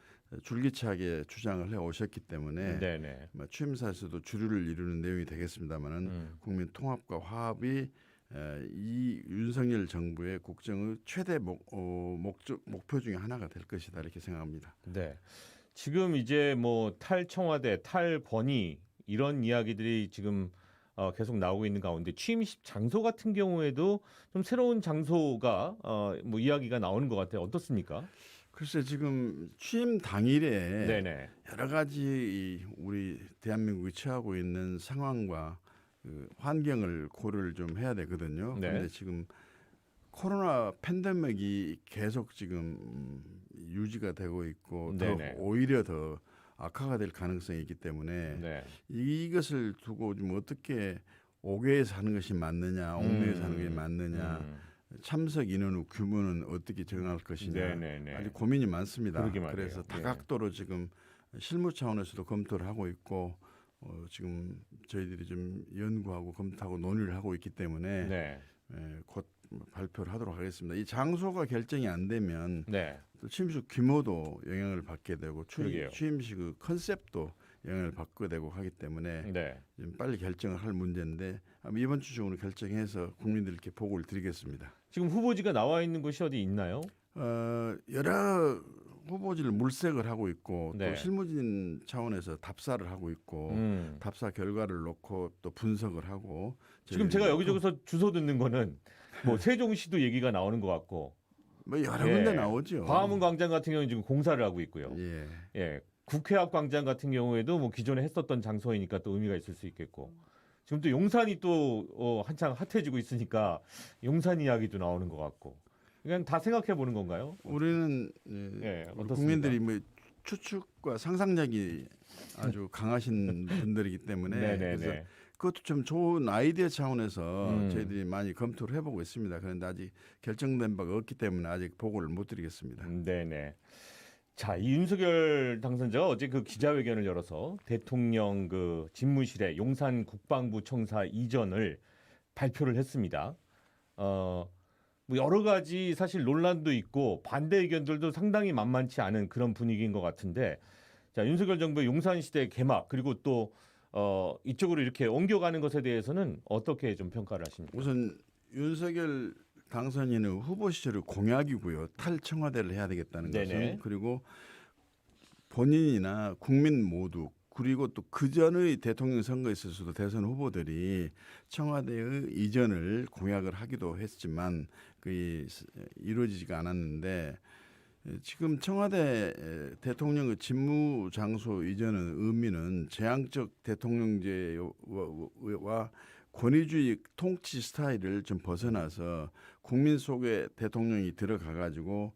줄기차게 주장을 해 오셨기 때문에 취임사에서도 주류를 이루는 내용이 되겠습니다만은 국민 통합과 화합이 이 윤석열 정부의 국정의 최대 목표 중에 하나가 될 것이다 이렇게 생각합니다. 네. 지금 이제 뭐 탈청와대, 탈권위 이런 이야기들이 지금 계속 나오고 있는 가운데 취임식 장소 같은 경우에도 좀 새로운 장소가 뭐 이야기가 나오는 것 같아요. 어떻습니까? 글쎄 지금 취임 당일에 여러 가지 우리 대한민국이 처하고 있는 상황과 그 환경을 고려를 좀 해야 되거든요. 그런데 지금 코로나 팬데믹이 계속 지금 유지가 되고 있고 더 오히려 더 악화가 될 가능성이 있기 때문에 이것을 두고 좀 어떻게 5개에서 하는 것이 맞느냐, 5명에서 하는 것이 맞느냐, 참석 인원 규모는 어떻게 정할 것이냐 아주 고민이 많습니다. 그래서 다각도로 지금 실무 차원에서도 검토를 하고 있고 지금 저희들이 좀 연구하고 검토하고 논의를 하고 있기 때문에 곧 발표를 하도록 하겠습니다. 이 장소가 결정이 안 되면 또 취임식 규모도 영향을 받게 되고 취임식 컨셉도 영향을 받게 되고 하기 때문에 좀 빨리 결정을 할 문제인데 이번 주 중으로 결정해서 국민들께 보고를 드리겠습니다. 지금 후보지가 나와 있는 곳이 어디 있나요? 여러 후보지를 물색을 하고 있고 또 실무진 차원에서 답사를 하고 있고 답사 결과를 놓고 또 분석을 하고 지금 제가 여기저기서 주소 듣는 거는 뭐 세종시도 얘기가 나오는 것 같고 뭐 여러 군데 나오죠. 광화문 광장 같은 경우는 지금 공사를 하고 있고요. 국회 앞 광장 같은 경우에도 뭐 기존에 했었던 장소이니까 또 의미가 있을 수 있겠고 지금 또 용산이 또 한창 핫해지고 있으니까 용산 이야기도 나오는 것 같고 그냥 다 생각해 보는 건가요? 우리는 국민들이 뭐 추측과 상상력이 아주 강하신 분들이기 때문에 그래서 그것도 좀 좋은 아이디어 차원에서 저희들이 많이 검토를 해보고 있습니다. 그런데 아직 결정된 바가 없기 때문에 아직 보고를 못 드리겠습니다. 자, 이 윤석열 당선자가 어제 그 기자회견을 열어서 대통령 그 집무실에 용산 국방부 청사 이전을 발표를 했습니다. 뭐 여러 가지 사실 논란도 있고 반대 의견들도 상당히 만만치 않은 그런 분위기인 것 같은데 자, 윤석열 정부의 용산 시대 개막 그리고 또 이쪽으로 이렇게 옮겨가는 것에 대해서는 어떻게 좀 평가를 하십니까? 우선 윤석열 당선인의 후보 시절의 공약이고요. 탈청와대를 해야 되겠다는 것은 그리고 본인이나 국민 모두 그리고 또 그 전의 대통령 선거에 있어서도 대선 후보들이 청와대의 이전을 공약을 하기도 했지만 그게 이루어지지가 않았는데 지금 청와대 대통령의 직무 장소 이전의 의미는 재앙적 대통령제와 권위주의 통치 스타일을 좀 벗어나서 국민 속에 대통령이 들어가 가지고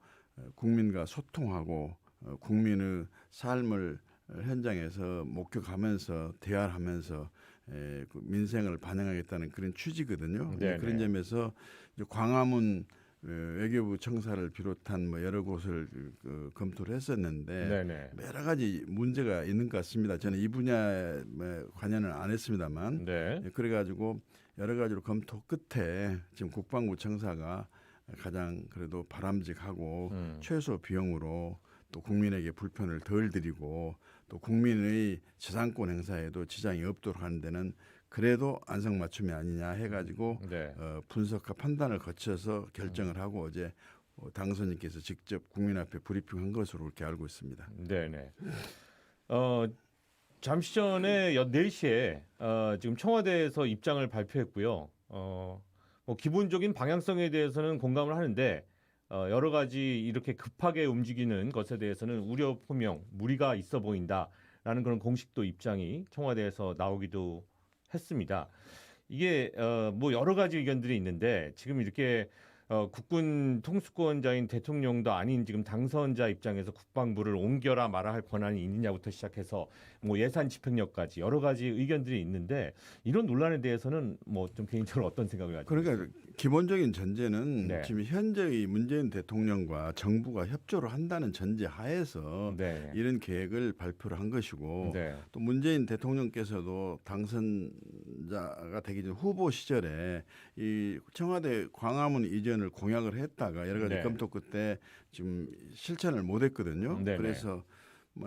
국민과 소통하고 국민의 삶을 현장에서 목격하면서 대화를 하면서 그 민생을 반영하겠다는 그런 취지거든요. 그런 점에서 이제 광화문 외교부 청사를 비롯한 뭐 여러 곳을 검토를 했었는데 여러 가지 문제가 있는 것 같습니다. 저는 이 분야에 관여는 안 했습니다만 그래가지고 여러 가지로 검토 끝에 지금 국방부 청사가 가장 그래도 바람직하고 최소 비용으로 또 국민에게 불편을 덜 드리고 또 국민의 저당권 행사에도 지장이 없도록 하는 데는 그래도 안성맞춤이 아니냐 해가지고 분석과 판단을 거쳐서 결정을 하고 어제 당선인께서 직접 국민 앞에 브리핑한 것으로 그렇게 알고 있습니다. 네네. 잠시 전에 4시에 지금 청와대에서 입장을 발표했고요. 뭐 기본적인 방향성에 대해서는 공감을 하는데 여러 가지 이렇게 급하게 움직이는 것에 대해서는 우려 표명, 무리가 있어 보인다라는 그런 공식도 입장이 청와대에서 나오기도 했습니다. 이게 뭐 여러 가지 의견들이 있는데 지금 이렇게 국군 통수권자인 대통령도 아닌 지금 당선자 입장에서 국방부를 옮겨라 마라 할 권한이 있느냐부터 시작해서 뭐 예산 집행력까지 여러 가지 의견들이 있는데 이런 논란에 대해서는 뭐 좀 개인적으로 어떤 생각을 가지고 그러니까 기본적인 전제는 지금 현재의 문재인 대통령과 정부가 협조를 한다는 전제 하에서 이런 계획을 발표를 한 것이고 또 문재인 대통령께서도 당선자가 되기 전 후보 시절에 이 청와대 광화문 이전을 공약을 했다가 여러 가지 검토 끝에 지금 실천을 못했거든요. 그래서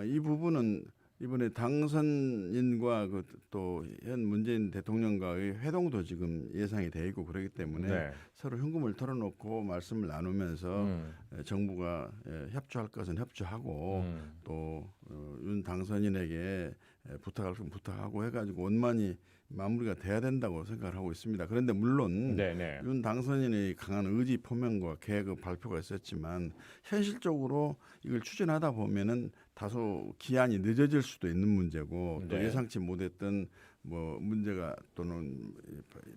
이 부분은 이번에 당선인과 또 현 문재인 대통령과의 회동도 지금 예상이 돼 있고 그렇기 때문에 서로 현금을 털어놓고 말씀을 나누면서 정부가 협조할 것은 협조하고 또 윤 당선인에게 부탁할 건 부탁하고 해가지고 원만히 마무리가 돼야 된다고 생각을 하고 있습니다. 그런데 물론 윤 당선인의 강한 의지 표명과 계획 발표가 있었지만 현실적으로 이걸 추진하다 보면은 다소 기한이 늦어질 수도 있는 문제고 또 예상치 못했던 뭐 문제가 또는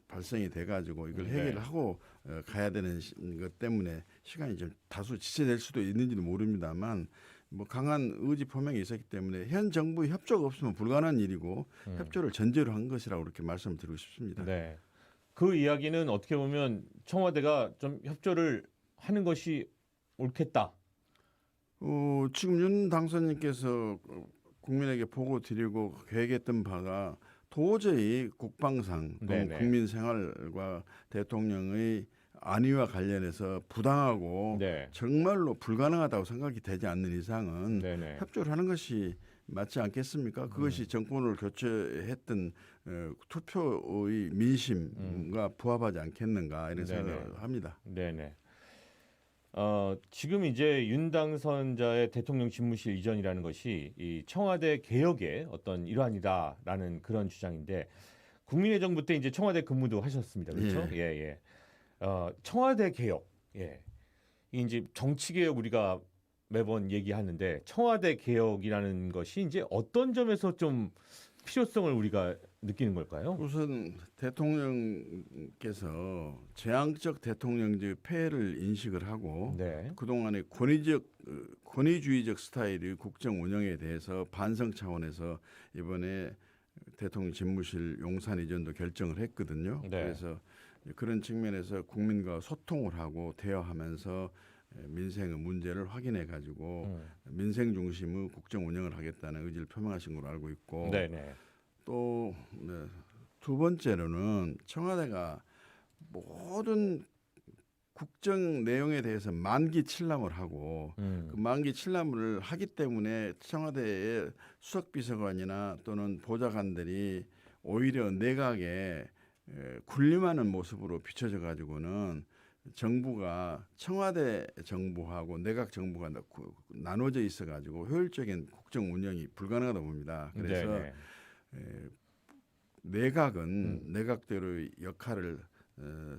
발생이 돼가지고 이걸 해결을 하고 가야 되는 것 때문에 시간이 좀 다소 지체될 수도 있는지도 모릅니다만 뭐 강한 의지 표명이 있었기 때문에 현 정부의 협조가 없으면 불가능한 일이고 협조를 전제로 한 것이라고 그렇게 말씀드리고 싶습니다. 그 이야기는 어떻게 보면 청와대가 좀 협조를 하는 것이 옳겠다. 지금 윤 당선인께서 국민에게 보고 드리고 계획했던 바가 도저히 국방상 국민 생활과 대통령의 안위와 관련해서 부당하고 정말로 불가능하다고 생각이 되지 않는 이상은 협조를 하는 것이 맞지 않겠습니까? 그것이 정권을 교체했던 투표의 민심과 부합하지 않겠는가 이런 생각을 합니다. 지금 이제 윤 당선자의 대통령 집무실 이전이라는 것이 이 청와대 개혁의 어떤 일환이다라는 그런 주장인데 국민의 정부 때 이제 청와대 근무도 하셨습니다, 그렇죠? 청와대 개혁, 이제 정치 개혁 우리가 매번 얘기하는데 청와대 개혁이라는 것이 이제 어떤 점에서 좀 필요성을 우리가 느끼는 걸까요? 우선 대통령께서 재앙적 대통령제의 폐해를 인식을 하고 그동안의 권위주의적 스타일의 국정 운영에 대해서 반성 차원에서 이번에 대통령 집무실 용산 이전도 결정을 했거든요. 그래서 그런 측면에서 국민과 소통을 하고 대화하면서 민생의 문제를 확인해 가지고 민생 중심의 국정 운영을 하겠다는 의지를 표명하신 걸로 알고 있고 또 두 번째로는 청와대가 모든 국정 내용에 대해서 만기 출람을 하고 그 만기 출람을 하기 때문에 청와대의 수석비서관이나 또는 보좌관들이 오히려 내각에 군림하는 모습으로 비춰져 가지고는 정부가 청와대 정부하고 내각 정부가 나눠져 있어 가지고 효율적인 국정 운영이 불가능하다 봅니다. 그래서 내각은 내각대로의 역할을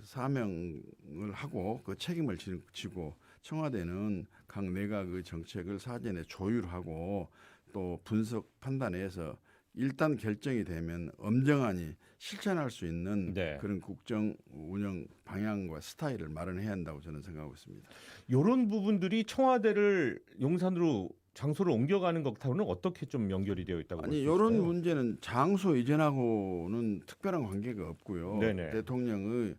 사명을 하고 그 책임을 지고 청와대는 각 내각의 정책을 사전에 조율하고 또 분석 판단해서 일단 결정이 되면 엄정하니 실천할 수 있는 그런 국정 운영 방향과 스타일을 마련해야 한다고 저는 생각하고 있습니다. 이런 부분들이 청와대를 용산으로 장소를 옮겨가는 것하고는 어떻게 좀 연결이 되어 있다고 아니 볼 수 있을까요? 이런 문제는 장소 이전하고는 특별한 관계가 없고요. 네네. 대통령의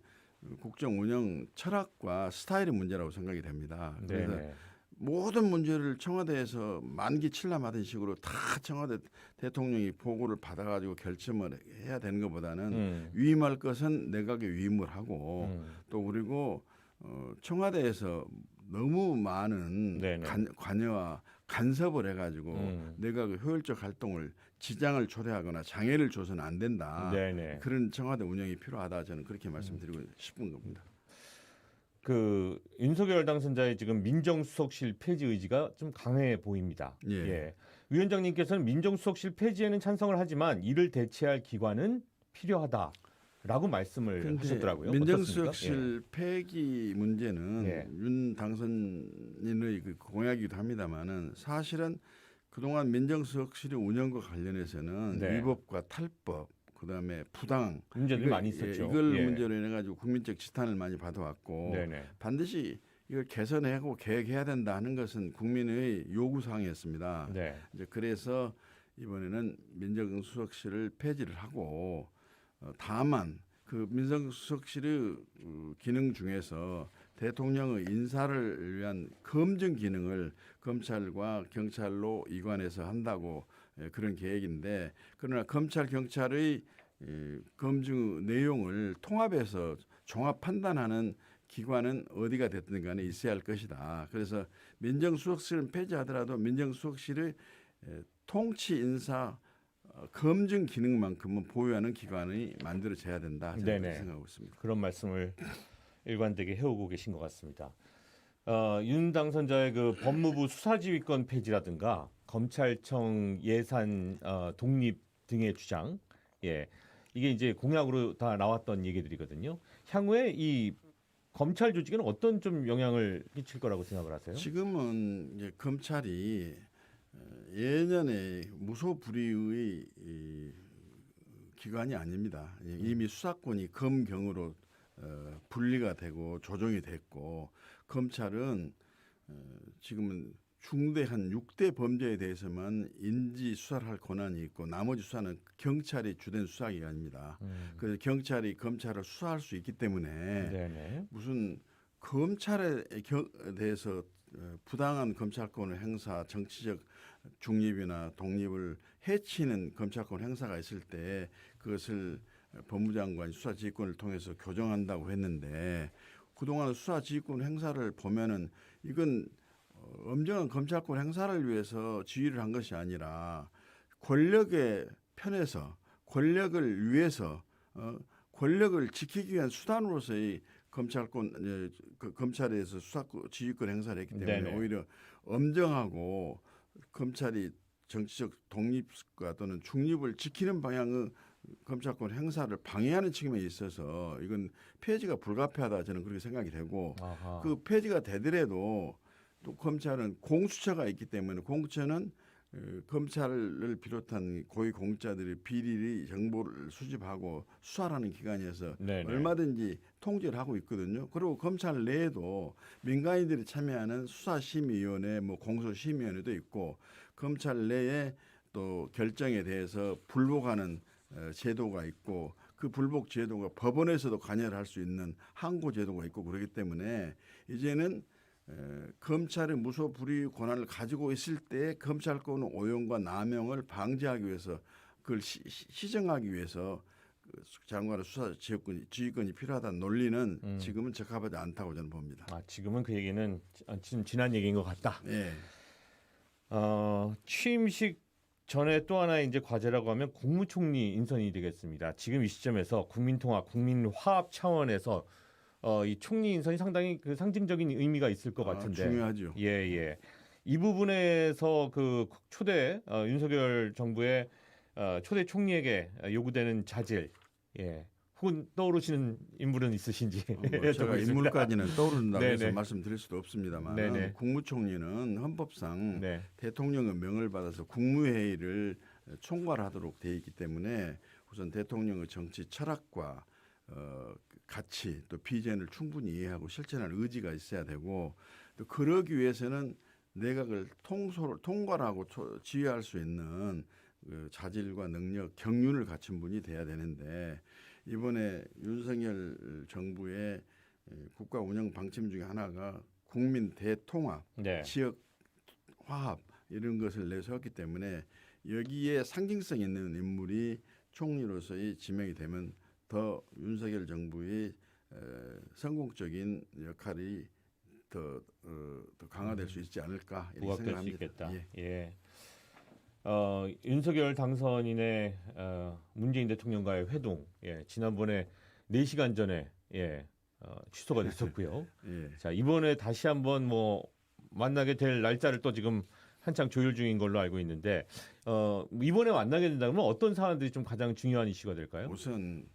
국정 운영 철학과 스타일의 문제라고 생각이 됩니다. 그래서 네네. 모든 문제를 청와대에서 만기 출람하던 식으로 다 청와대 대통령이 보고를 받아가지고 결정을 해야 되는 것보다는 위임할 것은 내각에 위임을 하고 또 그리고 청와대에서 너무 많은 관여와 간섭을 해가지고 내각의 효율적 활동을 지장을 초래하거나 장애를 줘서는 안 된다. 그런 청와대 운영이 필요하다. 저는 그렇게 말씀드리고 싶은 겁니다. 그 윤석열 당선자의 지금 민정수석실 폐지 의지가 좀 강해 보입니다. 예. 위원장님께서는 민정수석실 폐지에는 찬성을 하지만 이를 대체할 기관은 필요하다라고 말씀을 하셨더라고요. 민정수석실 폐기 문제는 윤 당선인의 그 공약이기도 합니다만은 사실은 그동안 민정수석실의 운영과 관련해서는 위법과 탈법 그다음에 부당 문제들이 많이 있었죠. 이걸 문제로 인해 가지고 국민적 지탄을 많이 받아왔고 반드시 이걸 개선하고 계획해야 된다 하는 것은 국민의 요구 사항이었습니다. 이제 그래서 이번에는 민정수석실을 폐지를 하고 다만 그 민정수석실의 기능 중에서 대통령의 인사를 위한 검증 기능을 검찰과 경찰로 이관해서 한다고 그런 계획인데 그러나 검찰 경찰의 검증 내용을 통합해서 종합 판단하는 기관은 어디가 됐든 간에 있어야 할 것이다. 그래서 민정수석실은 폐지하더라도 민정수석실의 통치 인사 검증 기능만큼은 보유하는 기관이 만들어져야 된다. 저는 생각하고 있습니다. 그런 말씀을 일관되게 해오고 계신 것 같습니다. 윤 당선자의 그 법무부 수사지휘권 폐지라든가 검찰청 예산 독립 등의 주장, 이게 이제 공약으로 다 나왔던 얘기들이거든요. 향후에 이 검찰 조직에는 어떤 좀 영향을 끼칠 거라고 생각을 하세요? 지금은 이제 검찰이 예년에 무소불위의 기관이 아닙니다. 이미 수사권이 검경으로 분리가 되고 조정이 됐고 검찰은 지금은 중대한 6대 범죄에 대해서만 인지 수사를 할 권한이 있고 나머지 수사는 경찰이 주된 수사기관입니다. 그래서 경찰이 검찰을 수사할 수 있기 때문에 무슨 검찰에 대해서 부당한 검찰권을 행사, 정치적 중립이나 독립을 해치는 검찰권 행사가 있을 때 그것을 법무장관이 수사지휘권을 통해서 교정한다고 했는데 그동안 수사지휘권 행사를 보면은 이건 엄정한 검찰권 행사를 위해서 지휘를 한 것이 아니라 권력의 편에서 권력을 위해서 권력을 지키기 위한 수단으로서의 검찰권 검찰에서 수사 지휘권 행사를 했기 때문에 오히려 엄정하고 검찰이 정치적 독립과 또는 중립을 지키는 방향의 검찰권 행사를 방해하는 측면에 있어서 이건 폐지가 불가피하다 저는 그렇게 생각이 되고 그 폐지가 되더라도 또 검찰은 공수처가 있기 때문에 공수처는 검찰을 비롯한 고위공직자들이 비리리 정보를 수집하고 수사하는 기관이어서 얼마든지 통제를 하고 있거든요. 그리고 검찰 내에도 민간인들이 참여하는 수사심의위원회, 뭐 공소심의위원회도 있고 검찰 내에 또 결정에 대해서 불복하는 제도가 있고 그 불복 제도가 법원에서도 관여를 할 수 있는 항고 제도가 있고 그렇기 때문에 이제는 검찰의 무소불위 권한을 가지고 있을 때 검찰권 오용과 남용을 방지하기 위해서 그걸 시정하기 위해서 장관의 수사 지휘권이 필요하다는 논리는 지금은 적합하지 않다고 저는 봅니다. 지금은 그 얘기는 지금 지난 얘기인 것 같다. 예. 취임식 전에 또 하나 이제 과제라고 하면 국무총리 인선이 되겠습니다. 지금 이 시점에서 국민통합, 국민화합 차원에서 이 총리 인선이 상당히 그 상징적인 의미가 있을 것 같은데. 중요하죠. 예. 이 부분에서 그 초대 윤석열 정부의 초대 총리에게 요구되는 자질, 혹은 떠오르시는 인물은 있으신지. 제가 인물까지는 떠오른다고 해서 말씀드릴 수도 없습니다만 국무총리는 헌법상 대통령의 명을 받아서 국무회의를 총괄하도록 되어 있기 때문에 우선 대통령의 정치 철학과 가치 또 비전을 충분히 이해하고 실천할 의지가 있어야 되고 또 그러기 위해서는 내각을 통괄하고 지휘할 수 있는 그 자질과 능력, 경륜을 갖춘 분이 돼야 되는데 이번에 윤석열 정부의 국가 운영 방침 중에 하나가 국민 대통합, 지역 화합 이런 것을 내세웠기 때문에 여기에 상징성 있는 인물이 총리로서의 지명이 되면 더 윤석열 정부의 성공적인 역할이 더 강화될 수 있지 않을까 이렇게 생각합니다. 있겠다. 윤석열 당선인의 문재인 대통령과의 회동, 지난번에 4시간 전에 취소가 됐었고요. 자, 이번에 다시 한번 뭐 만나게 될 날짜를 또 지금 한창 조율 중인 걸로 알고 있는데 이번에 만나게 된다면 어떤 사안들이 좀 가장 중요한 이슈가 될까요? 우선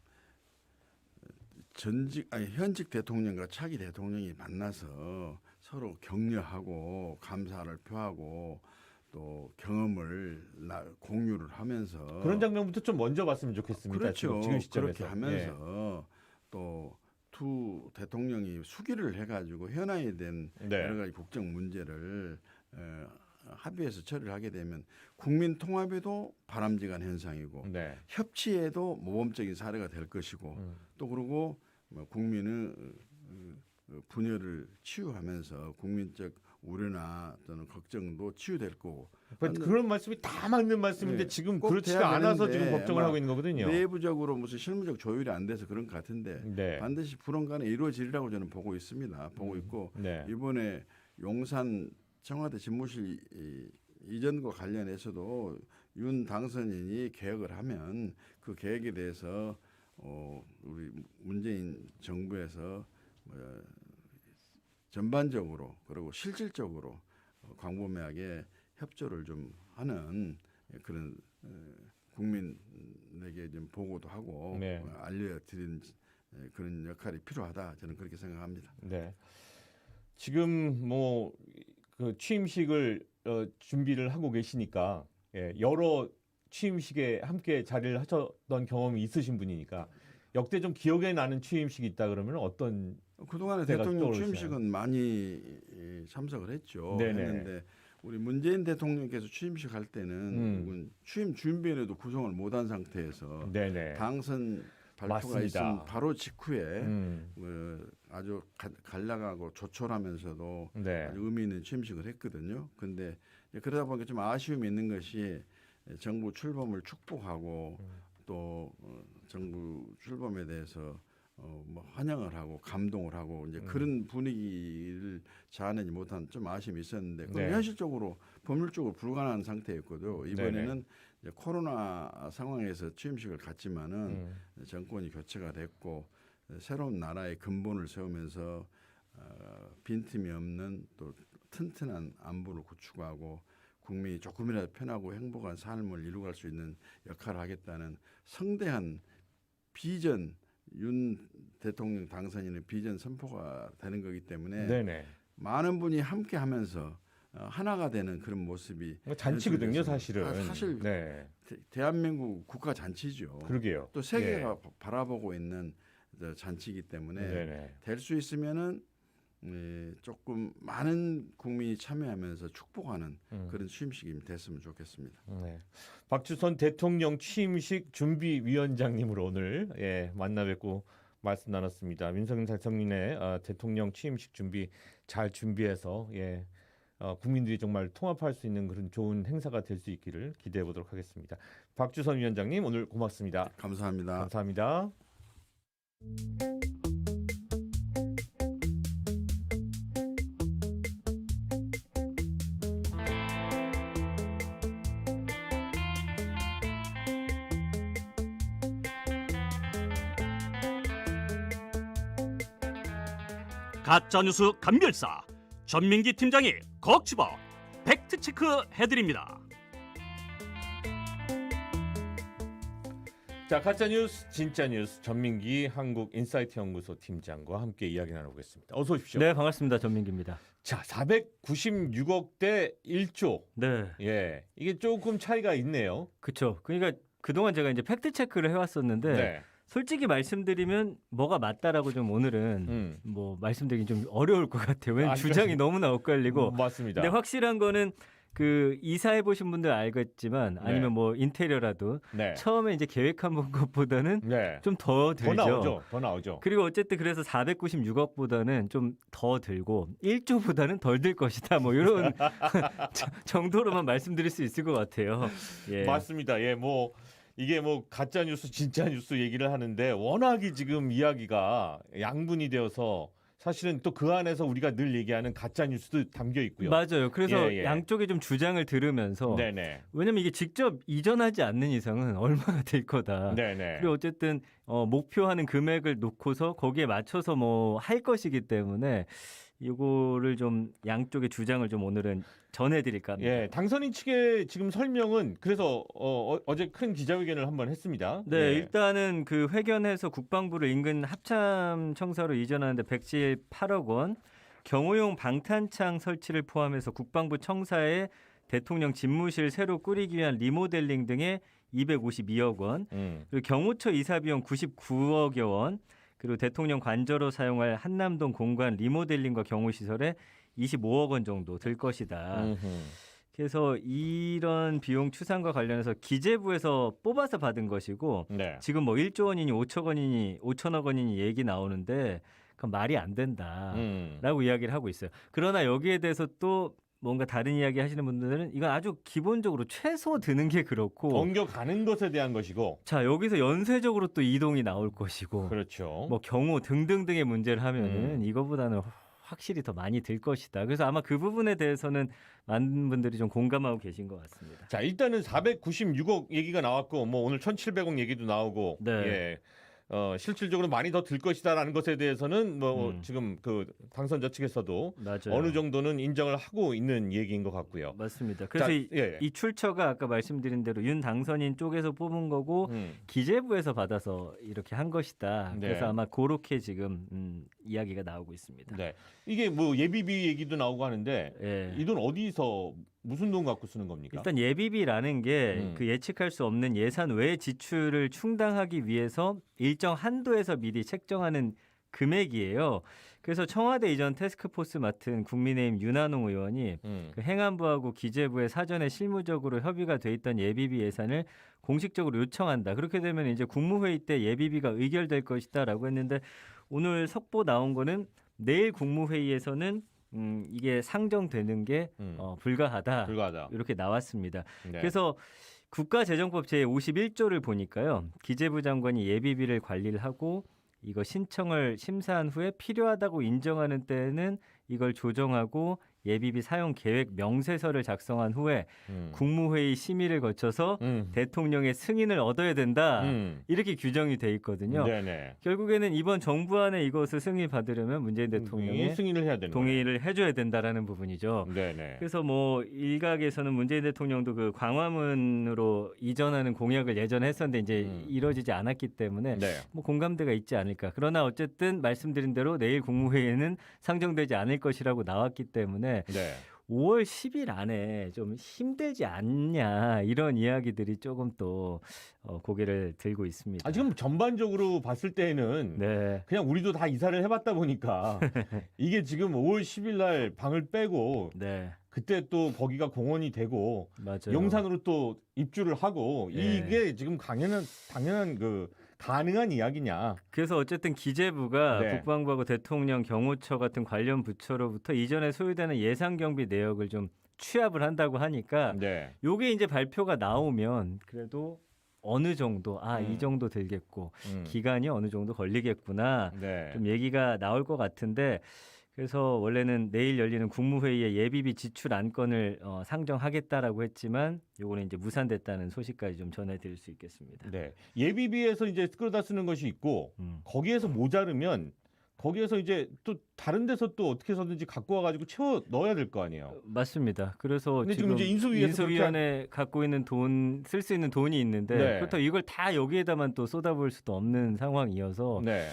현직 대통령과 차기 대통령이 만나서 서로 격려하고 감사를 표하고 또 경험을 공유를 하면서 그런 장면부터 좀 먼저 봤으면 좋겠습니다. 그렇죠. 지금 시점에서. 그렇게 하면서 또 두 대통령이 수기를 해가지고 현안이 된 여러 가지 국정 문제를 합의해서 처리를 하게 되면 국민 통합에도 바람직한 현상이고 협치에도 모범적인 사례가 될 것이고 또 그리고 국민의 분열을 치유하면서 국민적 우려나 또는 걱정도 치유될 거고 그런 말씀이 다 맞는 말씀인데 지금 그렇지가 않아서 지금 걱정을 하고 있는 거거든요. 내부적으로 무슨 실무적 조율이 안 돼서 그런 것 같은데 반드시 불언간에 이루어지리라고 저는 보고 있습니다. 보고 있고 이번에 용산 청와대 집무실 이전과 관련해서도 윤 당선인이 개혁을 하면 그 계획에 대해서 우리 문재인 정부에서 전반적으로 그리고 실질적으로 광범위하게 협조를 좀 하는 그런 국민에게 좀 보고도 하고 알려드리는 그런 역할이 필요하다 저는 그렇게 생각합니다. 지금 뭐 그 취임식을 준비를 하고 계시니까 여러 취임식에 함께 자리를 하셨던 경험이 있으신 분이니까 역대 좀 기억에 나는 취임식이 있다 그러면 어떤? 그동안에 대통령 취임식은 많이 참석을 했죠. 했는데 우리 문재인 대통령께서 취임식 할 때는 취임 준비에도 구성을 못한 상태에서 당선 발표가 있은 바로 직후에 아주 간략하고 조촐하면서도 아주 의미 있는 취임식을 했거든요. 근데 그러다 보니까 좀 아쉬움이 있는 것이 정부 출범을 축복하고 또 정부 출범에 대해서 뭐 환영을 하고 감동을 하고 이제 그런 분위기를 자아내지 못한 좀 아쉬움이 있었는데 그건 현실적으로 법률적으로 불가능한 상태였거든요. 이번에는 이제 코로나 상황에서 취임식을 갖지만은 정권이 교체가 됐고 새로운 나라의 근본을 세우면서 빈틈이 없는 또 튼튼한 안보를 구축하고 국민이 조금이라도 편하고 행복한 삶을 이루어갈 수 있는 역할을 하겠다는 성대한 비전 윤 대통령 당선인의 비전 선포가 되는 거기 때문에 많은 분이 함께 하면서 하나가 되는 그런 모습이 잔치거든요, 사실은. 사실 대한민국 국가 잔치죠. 그러게요. 또 세계가 바라보고 있는 잔치이기 때문에 될 수 있으면은 조금 많은 국민이 참여하면서 축복하는 그런 취임식이 됐으면 좋겠습니다. 박주선 대통령 취임식 준비위원장님으로 오늘 만나 뵙고 말씀 나눴습니다. 윤석열 대통령의 대통령 취임식 준비 잘 준비해서 국민들이 정말 통합할 수 있는 그런 좋은 행사가 될 수 있기를 기대해 보도록 하겠습니다. 박주선 위원장님 오늘 고맙습니다. 감사합니다. 감사합니다. 가짜뉴스 감별사 전민기 팀장이 콕 집어 팩트체크 해드립니다. 자, 가짜뉴스, 진짜뉴스 전민기 한국인사이트 연구소 팀장과 함께 이야기 나누겠습니다. 어서 오십시오. 네, 반갑습니다. 전민기입니다. 자, 496억 대 1조. 네. 예, 이게 조금 차이가 있네요. 그렇죠. 그러니까 그동안 제가 이제 팩트 체크를 해왔었는데 네. 솔직히 말씀드리면 뭐가 맞다라고 좀 오늘은 뭐 말씀드리긴 좀 어려울 것 같아요. 왜냐면 주장이 너무나 엇갈리고. 맞습니다. 근데 확실한 거는 그 이사해 보신 분들 알겠지만 아니면 네. 뭐 인테리어라도 네. 처음에 이제 계획한 것보다는 네. 좀 더 들죠. 더 나오죠. 그리고 어쨌든 그래서 496억보다는 좀 더 들고 1조보다는 덜 들 것이다. 뭐 이런 정도로만 말씀드릴 수 있을 것 같아요. 예. 맞습니다. 예, 뭐 이게 뭐 가짜 뉴스, 진짜 뉴스 얘기를 하는데 워낙이 지금 이야기가 양분이 되어서 사실은 또 그 안에서 우리가 늘 얘기하는 가짜 뉴스도 담겨 있고요. 맞아요. 그래서 예. 양쪽의 좀 주장을 들으면서 네네. 왜냐면 이게 직접 이전하지 않는 이상은 얼마가 될 거다. 네네. 그리고 어쨌든 목표하는 금액을 놓고서 거기에 맞춰서 뭐 할 것이기 때문에 이거를 좀 양쪽의 주장을 좀 오늘은 전해드릴까 합니다. 예, 당선인 측의 지금 설명은 그래서 어제 큰 기자회견을 한번 했습니다. 네, 예. 일단은 그 회견에서 국방부를 인근 합참 청사로 이전하는데 118억 원, 경호용 방탄창 설치를 포함해서 국방부 청사에 대통령 집무실 새로 꾸리기 위한 리모델링 등에 252억 원, 그리고 경호처 이사 비용 99억여 원, 그리고 대통령 관저로 사용할 한남동 공간 리모델링과 경호시설에 25억 원 정도 들 것이다. 그래서 이런 비용 추산과 관련해서 기재부에서 뽑아서 받은 것이고 네. 지금 뭐 1조 원이니 5천억 원이니 얘기 나오는데 그건 말이 안 된다라고 이야기를 하고 있어요. 그러나 여기에 대해서 또 뭔가 다른 이야기 하시는 분들은 이건 아주 기본적으로 최소 드는 게 그렇고 옮겨가는 것에 대한 것이고 자 여기서 연쇄적으로 또 이동이 나올 것이고 그렇죠. 뭐 경호 등등등의 문제를 하면은 이거보다는 확실히 더 많이 들 것이다. 그래서 아마 그 부분에 대해서는 많은 분들이 좀 공감하고 계신 것 같습니다. 자, 일단은 496억 얘기가 나왔고 뭐 오늘 1,700억 얘기도 나오고 네. 예. 실질적으로 많이 더 들 것이다라는 것에 대해서는 뭐 지금 그 당선자 측에서도 맞아요. 어느 정도는 인정을 하고 있는 얘기인 것 같고요. 맞습니다. 그래서 자, 이 출처가 아까 말씀드린 대로 윤 당선인 쪽에서 뽑은 거고 기재부에서 받아서 이렇게 한 것이다. 네. 그래서 아마 그렇게 지금 이야기가 나오고 있습니다. 네. 이게 뭐 예비비 얘기도 나오고 하는데 예. 이 돈 어디서 무슨 돈 갖고 쓰는 겁니까? 일단 예비비라는 게 그 예측할 수 없는 예산 외 지출을 충당하기 위해서 일정 한도에서 미리 책정하는 금액이에요. 그래서 청와대 이전 태스크포스 맡은 국민의힘 윤한홍 의원이 그 행안부하고 기재부에 사전에 실무적으로 협의가 돼 있던 예비비 예산을 공식적으로 요청한다. 그렇게 되면 이제 국무회의 때 예비비가 의결될 것이다라고 했는데 오늘 속보 나온 거는 내일 국무회의에서는 이게 상정되는 게 불가하다. 이렇게 나왔습니다. 네. 그래서 국가재정법 제51조를 보니까요. 기재부 장관이 예비비를 관리를 하고 이거 신청을 심사한 후에 필요하다고 인정하는 때에는 이걸 조정하고 예비비 사용 계획 명세서를 작성한 후에 국무회의 심의를 거쳐서 대통령의 승인을 얻어야 된다. 이렇게 규정이 돼 있거든요. 네네. 결국에는 이번 정부 안에 이것을 승인 받으려면 문재인 대통령이 승인을 해야 되는 동의를 해줘야 된다라는 부분이죠. 네네. 그래서 뭐 일각에서는 문재인 대통령도 그 광화문으로 이전하는 공약을 예전에 했었는데 이제 이뤄지지 않았기 때문에 네. 뭐 공감대가 있지 않을까. 그러나 어쨌든 말씀드린 대로 내일 국무회의에는 상정되지 않을 것이라고 나왔기 때문에 네. 5월 10일 안에 좀 힘들지 않냐 이런 이야기들이 조금 또 고개를 들고 있습니다. 지금 전반적으로 봤을 때는 네. 그냥 우리도 다 이사를 해봤다 보니까 이게 지금 5월 10일 날 방을 빼고 네. 그때 또 거기가 공원이 되고 맞아요. 용산으로 또 입주를 하고 네. 이게 지금 당연한 그 가능한 이야기냐. 그래서 어쨌든 기재부가 네. 국방부하고 대통령 경호처 같은 관련 부처로부터 이전에 소유되는 예산 경비 내역을 좀 취합을 한다고 하니까 네. 요게 이제 발표가 나오면 그래도 어느 정도 이 정도 들겠고 기간이 어느 정도 걸리겠구나 네. 좀 얘기가 나올 것 같은데 그래서 원래는 내일 열리는 국무회의에 예비비 지출 안건을 상정하겠다라고 했지만 요거는 이제 무산됐다는 소식까지 좀 전해드릴 수 있겠습니다. 네. 예비비에서 이제 끌어다 쓰는 것이 있고 거기에서 모자르면 거기에서 이제 또 다른 데서 또 어떻게 해서든지 갖고 와가지고 채워 넣어야 될 거 아니에요. 맞습니다. 그래서 근데 지금 이제 인수위원회 갖고 있는 돈 쓸 수 있는 돈이 있는데 네. 그렇다고 이걸 다 여기에다만 또 쏟아부을 수도 없는 상황이어서 네.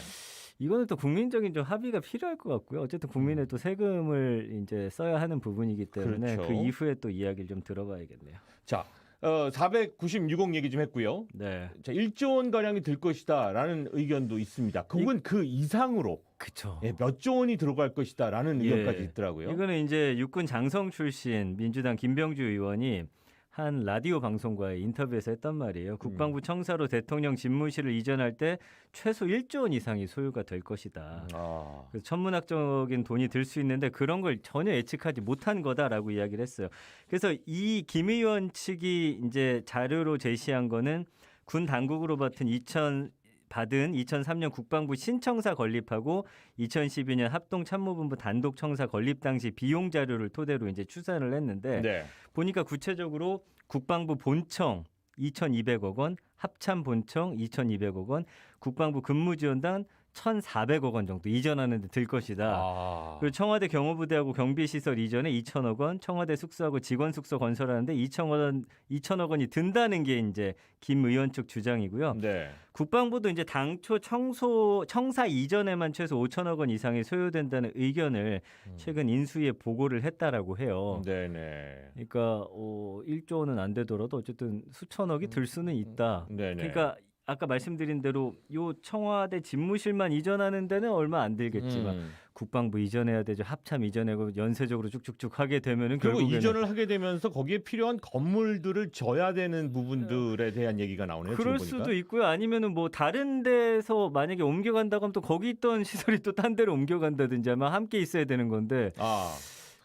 이거는 또 국민적인 좀 합의가 필요할 것 같고요. 어쨌든 국민의 또 세금을 이제 써야 하는 부분이기 때문에 그렇죠. 그 이후에 또 이야기를 좀 들어봐야겠네요. 자, 496억 얘기 좀 했고요. 네. 자, 1조 원 가량이 들 것이다라는 의견도 있습니다. 그건 그 이상으로 그쵸. 몇 조 원이 들어갈 것이다라는 예. 의견까지 있더라고요. 이거는 이제 육군 장성 출신 민주당 김병주 의원이 한 라디오 방송과의 인터뷰에서 했단 말이에요. 국방부 청사로 대통령 집무실을 이전할 때 최소 1조 원 이상이 소요가 될 것이다. 그래서 천문학적인 돈이 들 수 있는데 그런 걸 전혀 예측하지 못한 거다라고 이야기를 했어요. 그래서 이 김 의원 측이 이제 자료로 제시한 거는 군 당국으로 받은 2003년 국방부 신청사 건립하고 2012년 합동참모본부 단독청사 건립 당시 비용 자료를 토대로 이제 추산을 했는데 네. 보니까 구체적으로 국방부 본청 2,200억 원, 합참 본청 2,200억 원, 국방부 근무지원단 1,400억 원 정도 이전하는 데 들 것이다. 그리고 청와대 경호부대하고 경비시설 이전에 2,000억 원, 청와대 숙소하고 직원 숙소 건설하는데 2,000억 원이 든다는 게 이제 김 의원 측 주장이고요. 네. 국방부도 이제 당초 청사 이전에만 최소 5,000억 원 이상이 소요된다는 의견을 최근 인수위에 보고를 했다라고 해요. 네네. 그러니까 1조 원은 안 되더라도 어쨌든 수천억이 들 수는 있다. 네네. 그러니까 아까 말씀드린 대로 요 청와대 집무실만 이전하는 데는 얼마 안 들겠지만 국방부 이전해야 되죠. 합참 이전하고 연쇄적으로 쭉쭉쭉 하게 되면은 그리고 결국에는 이전을 하게 되면서 거기에 필요한 건물들을 져야 되는 부분들에 대한 얘기가 나오네요. 그럴 지금 보니까. 수도 있고요. 아니면은 뭐 다른 데서 만약에 옮겨간다고 하면 또 거기 있던 시설이 또 딴 데로 옮겨간다든지 아마 함께 있어야 되는 건데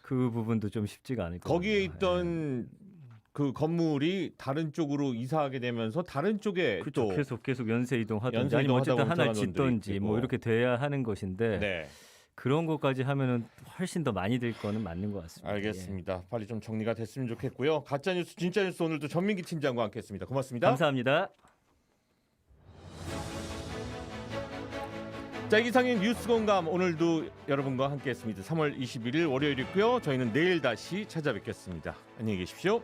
그 부분도 좀 쉽지가 않을 것 같아요. 거기에 있던 그 건물이 다른 쪽으로 이사하게 되면서 다른 쪽에 그렇죠. 또 계속 연쇄 이동하든지 연쇄 아니면 이동하다가 어쨌든 하나를 옮겨간 짓든지 놈들이 뭐 있고. 이렇게 돼야 하는 것인데 네. 그런 것까지 하면은 훨씬 더 많이 들 거는 맞는 것 같습니다. 알겠습니다. 빨리 좀 정리가 됐으면 좋겠고요. 가짜 뉴스, 진짜 뉴스 오늘도 전민기 팀장과 함께했습니다. 고맙습니다. 감사합니다. 자, 이상인 뉴스 공감 오늘도 여러분과 함께했습니다. 3월 21일 월요일이고요. 저희는 내일 다시 찾아뵙겠습니다. 안녕히 계십시오.